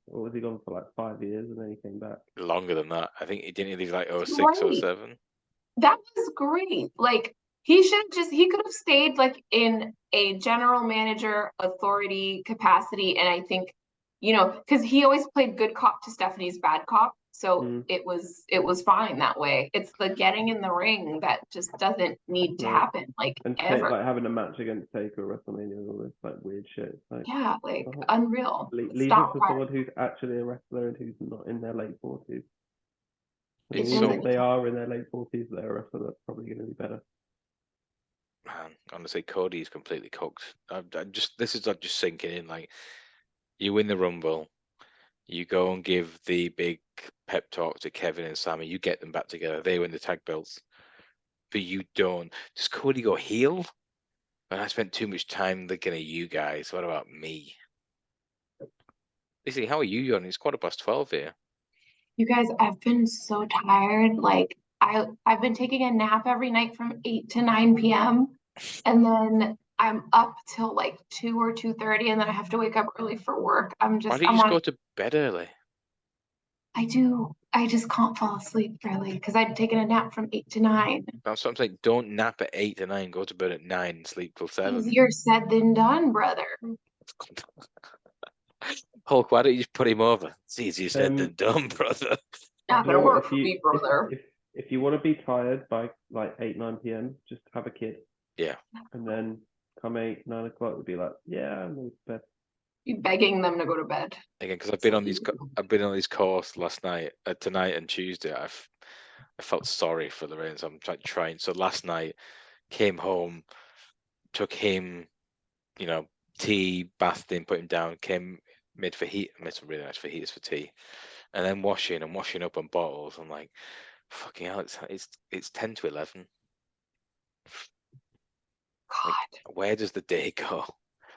Speaker 2: Or was he gone for like 5 years and then he came back?
Speaker 1: Longer than that. I think he didn't leave like 06,
Speaker 3: Right.
Speaker 1: 07.
Speaker 3: That was great. Like he could have stayed like in a general manager authority capacity. And I think, because he always played good cop to Stephanie's bad cop. So it was fine that way. It's the getting in the ring that just doesn't need to happen. Like
Speaker 2: and
Speaker 3: ever.
Speaker 2: like having a match against Taker at WrestleMania and all this like weird shit. Like,
Speaker 3: unreal.
Speaker 2: Leave it for someone who's actually a wrestler and who's not in their late 40s. If they are in their late 40s, they're a wrestler, that's probably going to be better.
Speaker 1: Man, honestly, Cody's completely cooked. This is not just sinking in. Like, you win the Rumble, you go and give the big pep talk to Kevin and Sammy. You get them back together. They win the tag belts, but you don't. Does Cody go heel? And I spent too much time looking at you guys. What about me? Lissy, how are you, Jon? It's 12:15 here.
Speaker 3: You guys, I've been so tired. Like I've been taking a nap every night from 8 to 9 p.m. and then I'm up till like 2 or 2:30, and then I have to wake up early for work.
Speaker 1: Why don't you just go to bed early?
Speaker 3: I do. I just can't fall asleep early because I'd taken a nap from 8 to 9.
Speaker 1: That's what I'm saying. Don't nap at 8 to 9. Go to bed at 9 and sleep till 7.
Speaker 3: Easier said than done, brother.
Speaker 1: Hulk, why don't you just put him over? It's easier said than done, brother.
Speaker 3: Not gonna work for me, brother.
Speaker 2: If you want to be tired by like 8, 9 p.m., just have a kid.
Speaker 1: Yeah.
Speaker 2: And then come 8, 9 o'clock, it'll be like, yeah, I'm going to bed.
Speaker 3: You begging them to go to bed.
Speaker 1: Again, because I've been on these course last night, tonight and Tuesday. I felt sorry for the Reigns. I'm trying. So last night, came home, took him, tea, bathed him, put him down, made some really nice fajitas for tea, and then washing up on bottles. I'm like, fucking hell, it's 10 to 11.
Speaker 3: God,
Speaker 1: like, where does the day go?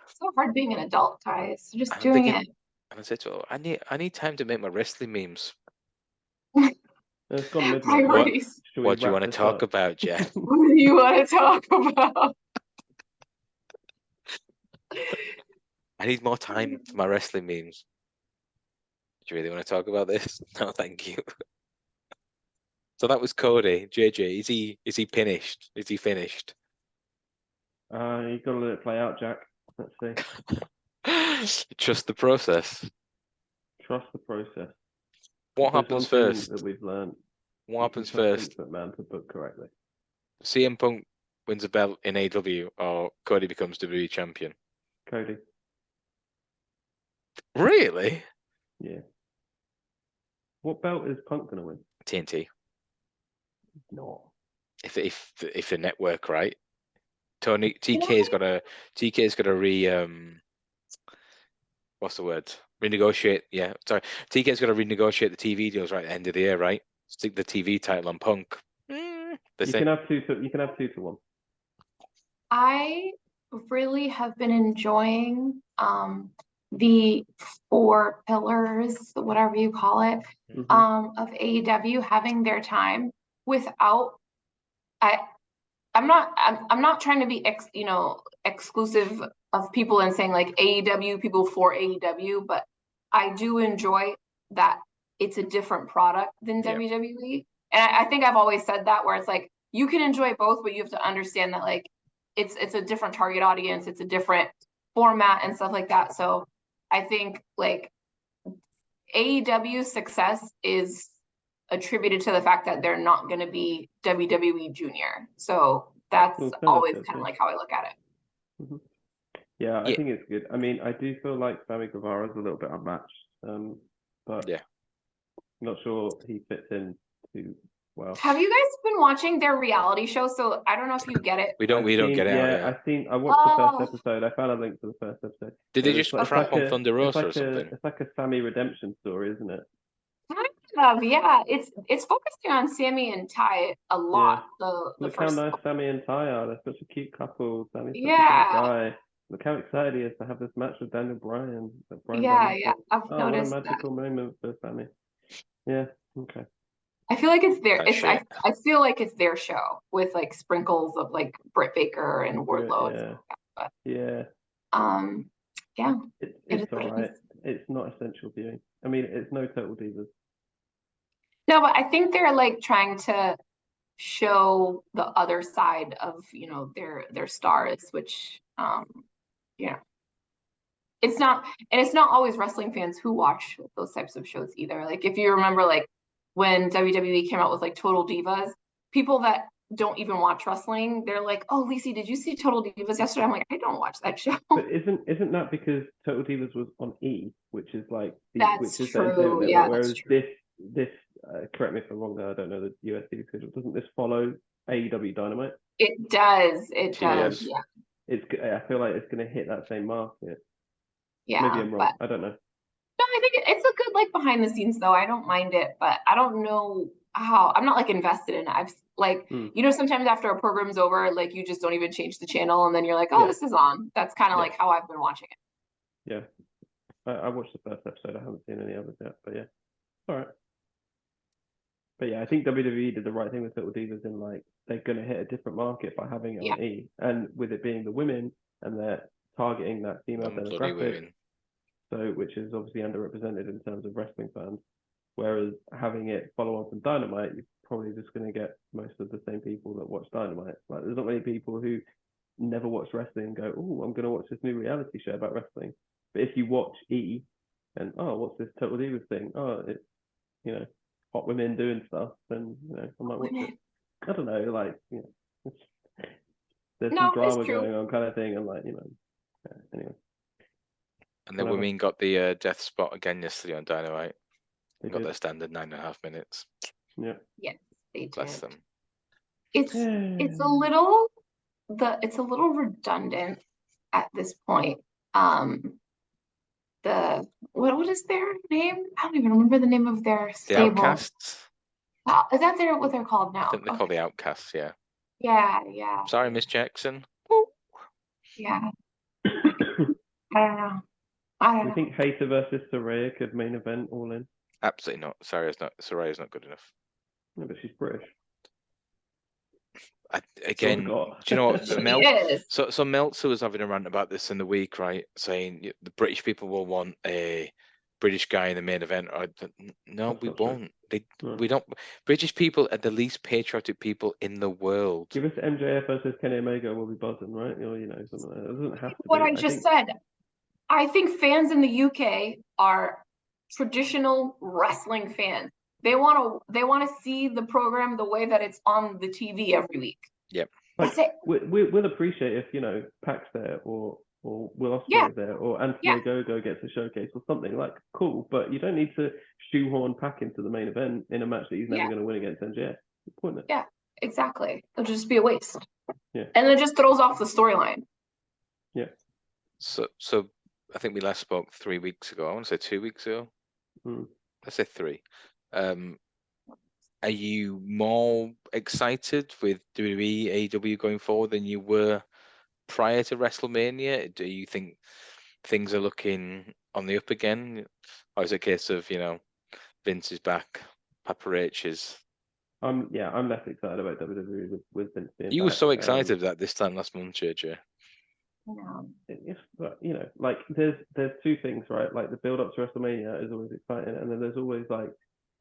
Speaker 3: It's so hard being an adult, guys. Just doing it.
Speaker 1: And I said to her, I need time to make my wrestling memes.
Speaker 2: It's gone midnight.
Speaker 1: What do you want to talk about, Jeff?
Speaker 3: What do you want to talk about?
Speaker 1: I need more time for my wrestling memes. Do you really want to talk about this? No, thank you. So that was Cody. JJ, is he finished? Is he finished?
Speaker 2: You got to let it play out, Jack. Let's see.
Speaker 1: Trust the process.
Speaker 2: Trust the process.
Speaker 1: What happens first?
Speaker 2: That we've learned.
Speaker 1: What happens first?
Speaker 2: Man to book correctly.
Speaker 1: CM Punk wins a belt in AEW or Cody becomes WWE champion?
Speaker 2: Cody.
Speaker 1: Really?
Speaker 2: Yeah. What belt is Punk gonna win?
Speaker 1: TNT.
Speaker 2: No.
Speaker 1: If the network, right? TK's got to what's the word? Renegotiate. Yeah, sorry. TK's got to renegotiate the TV deals right at the end of the year, right? Stick the TV title on Punk.
Speaker 2: You can have 2-1.
Speaker 3: I really have been enjoying the 4 pillars, whatever you call it, of AEW having their time without. I'm not trying to be exclusive of people and saying like AEW people for AEW, but I do enjoy that it's a different product than WWE. And I think I've always said that, where it's like you can enjoy both, but you have to understand that like it's a different target audience, it's a different format and stuff like that. So I think like AEW's success is attributed to the fact that they're not going to be WWE Junior. So that's always kind of like how I look at it.
Speaker 2: Yeah, I think it's good. I mean, I do feel like Sammy Guevara is a little bit unmatched, but I'm not sure he fits in too well.
Speaker 3: Have you guys been watching their reality show? So I don't know if you get it.
Speaker 1: We don't get it out yet.
Speaker 2: I watched the first episode. I found a link to the first episode.
Speaker 1: Did they just crap on Thunder Rosa or something?
Speaker 2: It's like a Sammy redemption story, isn't it?
Speaker 3: Kind of, yeah. It's focusing on Sammy and Ty a lot.
Speaker 2: Look how nice Sammy and Ty are. They're such a cute couple. Sammy's such a great guy. Look how excited he is to have this match with Daniel Bryan.
Speaker 3: I've noticed
Speaker 2: what a magical moment for Sammy. Yeah, okay.
Speaker 3: I feel like it's their. I feel like it's their show with like sprinkles of like Britt Baker and Wardlow.
Speaker 2: It's all right. It's not essential viewing. I mean, it's no Total Divas.
Speaker 3: No, but I think they're like trying to show the other side of their stars, which it's not always wrestling fans who watch those types of shows either. Like if you remember, like when WWE came out with like Total Divas, people that don't even watch wrestling, they're like, "Oh, Lissy, did you see Total Divas yesterday?" I'm like, I don't watch that show.
Speaker 2: But isn't that because Total Divas was on E, which is like
Speaker 3: that's true. Yeah,
Speaker 2: whereas
Speaker 3: that's true.
Speaker 2: this correct me if I'm wrong, I don't know the US TV schedule. Doesn't this follow AEW Dynamite?
Speaker 3: It does. It does. Yeah.
Speaker 2: I feel like it's going to hit that same market.
Speaker 3: Yeah.
Speaker 2: Maybe I'm wrong. I don't know.
Speaker 3: No, I think it's a good like behind the scenes though. I don't mind it, but I don't know how. I'm not like invested in it. I've like sometimes after a program's over, like you just don't even change the channel, and then you're like, oh, this is on. That's kind of like how I've been watching it.
Speaker 2: Yeah, I watched the first episode. I haven't seen any others yet, but yeah, all right. But yeah, I think WWE did the right thing with Total Divas in like they're going to hit a different market by having it on E, and with it being the women, and they're targeting that female demographic, so which is obviously underrepresented in terms of wrestling fans. Whereas having it follow on from Dynamite, you're probably just going to get most of the same people that watch Dynamite. Like there's not many people who never watch wrestling and go, "Oh, I'm going to watch this new reality show about wrestling." But if you watch E, and what's this Total Divas thing? Oh, it's hot women doing stuff, then I might watch it. I don't know, like there's some drama going on, kind of thing, and like anyway.
Speaker 1: And the women got the death spot again yesterday on Dynamite.
Speaker 2: They
Speaker 1: got their standard 9.5 minutes.
Speaker 2: Yeah.
Speaker 3: Yes, they did.
Speaker 1: Bless them.
Speaker 3: It's a little redundant at this point. What is their name? I don't even remember the name of their stable.
Speaker 1: The Outcasts.
Speaker 3: Is that what they're called now?
Speaker 1: I think they're called the Outcasts. Yeah.
Speaker 3: Yeah.
Speaker 1: Sorry, Miss Jackson.
Speaker 3: Yeah. I don't know.
Speaker 2: Do you think Hayter versus Saraya could main event All In?
Speaker 1: Absolutely not. Saraya's not good enough.
Speaker 2: No, but she's British.
Speaker 1: Do you know what? So Meltzer was having a rant about this in the week, right? Saying the British people will want a British guy in the main event. No, we won't. We don't. British people are the least patriotic people in the world.
Speaker 2: Give us MJF versus Kenny Omega, we'll be buzzing, right? Or something like that. It doesn't have to
Speaker 3: what I just said. I think fans in the UK are traditional wrestling fans. They want to see the program the way that it's on the TV every week.
Speaker 1: Yep.
Speaker 3: That's it.
Speaker 2: We'll appreciate if, you know, Pac's there or Will Ospreay is there or Anthony Ogogo gets a showcase or something, like, cool, but you don't need to shoehorn Pac into the main event in a match that he's never going to win against MJF. Pointless.
Speaker 3: Yeah, exactly. It'll just be a waste.
Speaker 2: Yeah.
Speaker 3: And it just throws off the storyline.
Speaker 2: Yeah.
Speaker 1: So I think we last spoke 3 weeks ago. I want to say 2 weeks ago. Let's say 3. Are you more excited with WWE, AEW going forward than you were prior to WrestleMania? Do you think things are looking on the up again? Or is it a case of, you know, Vince is back, Papa H is...
Speaker 2: I'm less excited about WWE with Vince being
Speaker 1: You were
Speaker 2: back.
Speaker 1: so excited that this time last month, JJ.
Speaker 2: But, you know, like, there's 2 things, right? Like, the build up to WrestleMania is always exciting, and then there's always, like,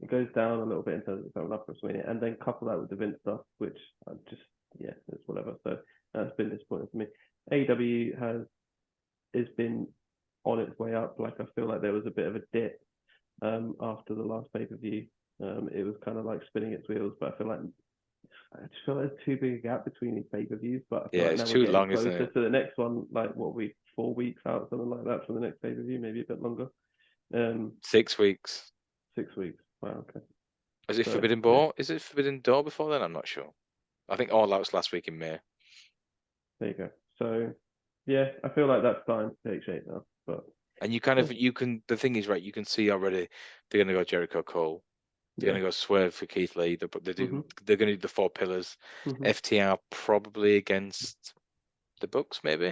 Speaker 2: it goes down a little bit in terms of building up to WrestleMania, and then couple that with the Vince stuff, which I just, it's whatever. So that's been disappointing for me. AEW has been on its way up. Like, I feel like there was a bit of a dip after the last pay-per-view. It was kind of like spinning its wheels, but I just feel like there's too big a gap between these pay-per-views. But I feel like
Speaker 1: it's
Speaker 2: now
Speaker 1: too
Speaker 2: we're getting
Speaker 1: long,
Speaker 2: closer
Speaker 1: isn't it?
Speaker 2: to the next one. Like, what, we 4 weeks out, something like that, from the next pay-per-view, maybe a bit longer.
Speaker 1: 6 weeks.
Speaker 2: 6 weeks. Wow. Okay.
Speaker 1: Is it Forbidden Door? Is it Forbidden Door before then? I'm not sure. I think All Out's last week in May.
Speaker 2: There you go. So, yeah, I feel like that's starting to take shape now. But
Speaker 1: and you kind of the thing is, right, you can see already they're going to go Jericho Cole. They're going to go Swerve for Keith Lee. They're going to do the 4 pillars. FTR probably against the Bucks, maybe.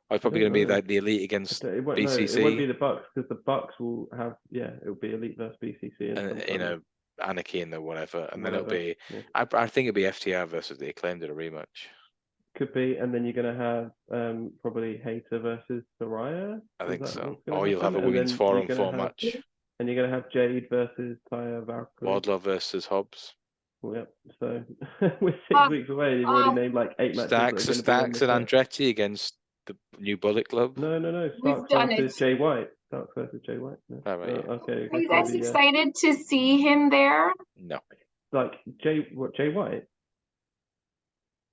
Speaker 1: Or it's probably going to be like the Elite against BCC.
Speaker 2: No, it won't be the Bucks, because the Bucks will have it'll be Elite versus BCC
Speaker 1: and you know, Anarchy and the whatever, and then it'll be I think it'll be FTR versus the Acclaimed in a rematch.
Speaker 2: Could be, and then you're going to have probably Hayter versus Soraya.
Speaker 1: I think so. Or you'll have a women's 4-on-4 match.
Speaker 2: And you're going to have Jade versus Taya Valkyrie.
Speaker 1: Wardlow versus Hobbs.
Speaker 2: Well, yep. So we're 6 weeks away. You've already named like 8 matches.
Speaker 1: Starks and Andretti against the New Bullet Club.
Speaker 2: No. Starks versus Jay White. Starks versus Jay White. No.
Speaker 1: Right,
Speaker 2: okay.
Speaker 3: Are you guys excited to see him there?
Speaker 1: No.
Speaker 2: Like Jay White?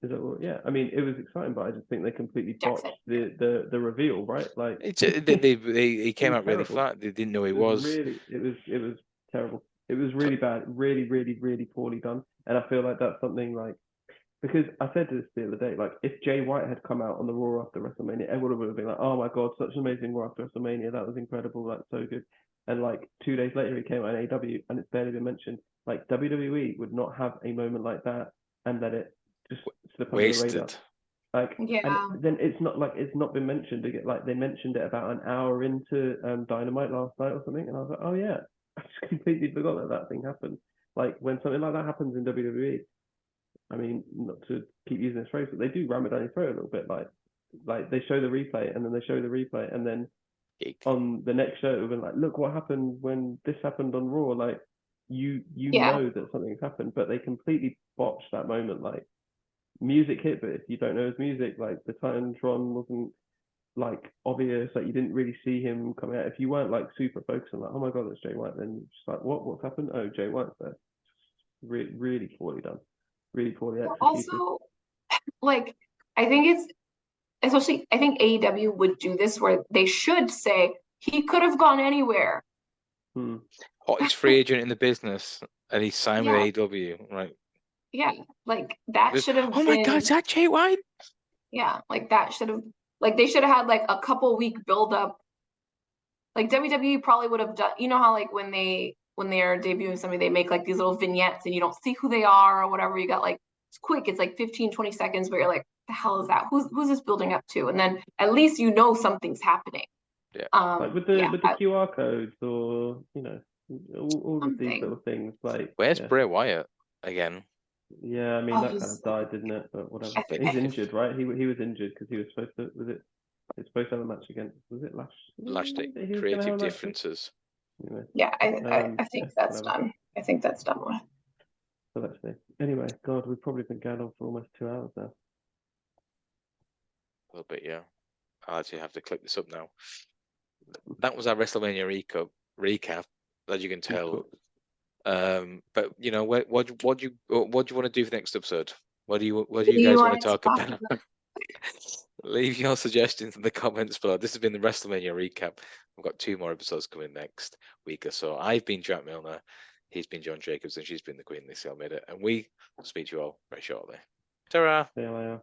Speaker 2: Is that what? Yeah. I mean, it was exciting, but I just think they completely botched the reveal, right? Like
Speaker 1: he came out really flat. They didn't know who he was.
Speaker 2: It was terrible. It was really bad. Really, really, really poorly done. And I feel like that's something, like, because I said this the other day, like, if Jay White had come out on the Raw after WrestleMania, everyone would have been like, oh my God, such an amazing Raw after WrestleMania. That was incredible. That's so good. And like 2 days later, he came out in AEW and it's barely been mentioned. Like, WWE would not have a moment like that and let it just slip under the radar. Like, and then it's not been mentioned again. Like, they mentioned it about an hour into Dynamite last night or something, and I was like, oh yeah, I just completely forgot that thing happened. Like, when something like that happens in WWE, I mean, not to keep using this phrase, but they do ram it down your throat a little bit. Like they show the replay, and then they show the replay, and then on the next show, it will be like, look what happened when this happened on Raw. Like, you know that something's happened, but they completely botched that moment. Like, music hit, but if you don't know his music, like the Titantron wasn't like obvious, like you didn't really see him coming out. If you weren't like super focused on like, oh my God, that's Jay White, then just like, what's happened? Oh, Jay White's there. Really poorly done. Really poorly executed.
Speaker 3: Also, like, I think I think AEW would do this where they should say he could have gone anywhere.
Speaker 1: Hottest free agent in the business, and he signed with AEW, right?
Speaker 3: Yeah, like that should have.
Speaker 1: Oh my God, is that Jay White?
Speaker 3: Yeah, like that should have. Like, they should have had like a couple week build up. Like, WWE probably would have done. You know how like when they are debuting somebody, they make like these little vignettes and you don't see who they are or whatever. You got like, it's quick. It's like 15-20 seconds, but you're like, the hell is that? Who's this building up to? And then at least you know something's happening.
Speaker 1: Yeah.
Speaker 2: Like with the QR codes, or you know, all of these little things. Like,
Speaker 1: where's Bray Wyatt again?
Speaker 2: Yeah, I mean that kind of died, didn't it? But whatever. He's injured, right? He was injured because he was supposed to. It's supposed to have a match against. Was it
Speaker 1: Lashley? Creative differences.
Speaker 2: Anyway,
Speaker 3: yeah, I think that's done. I think that's done with.
Speaker 2: So let's see. Anyway, God, we've probably been going on for almost 2 hours now.
Speaker 1: A little bit, yeah. I'll actually have to click this up now. That was our WrestleMania recap, as you can tell. But you know, what do you want to do for the next episode? What do you
Speaker 3: Do you
Speaker 1: guys want
Speaker 3: want
Speaker 1: to
Speaker 3: to
Speaker 1: talk
Speaker 3: talk
Speaker 1: about? Leave your suggestions in the comments below. This has been the WrestleMania recap. We've got 2 more episodes coming next week or so. I've been Jack Milner, he's been John Jacobs, and she's been the Queen, Lissy Almeida, and we will speak to you all very shortly. Ta-ra!
Speaker 2: See you later.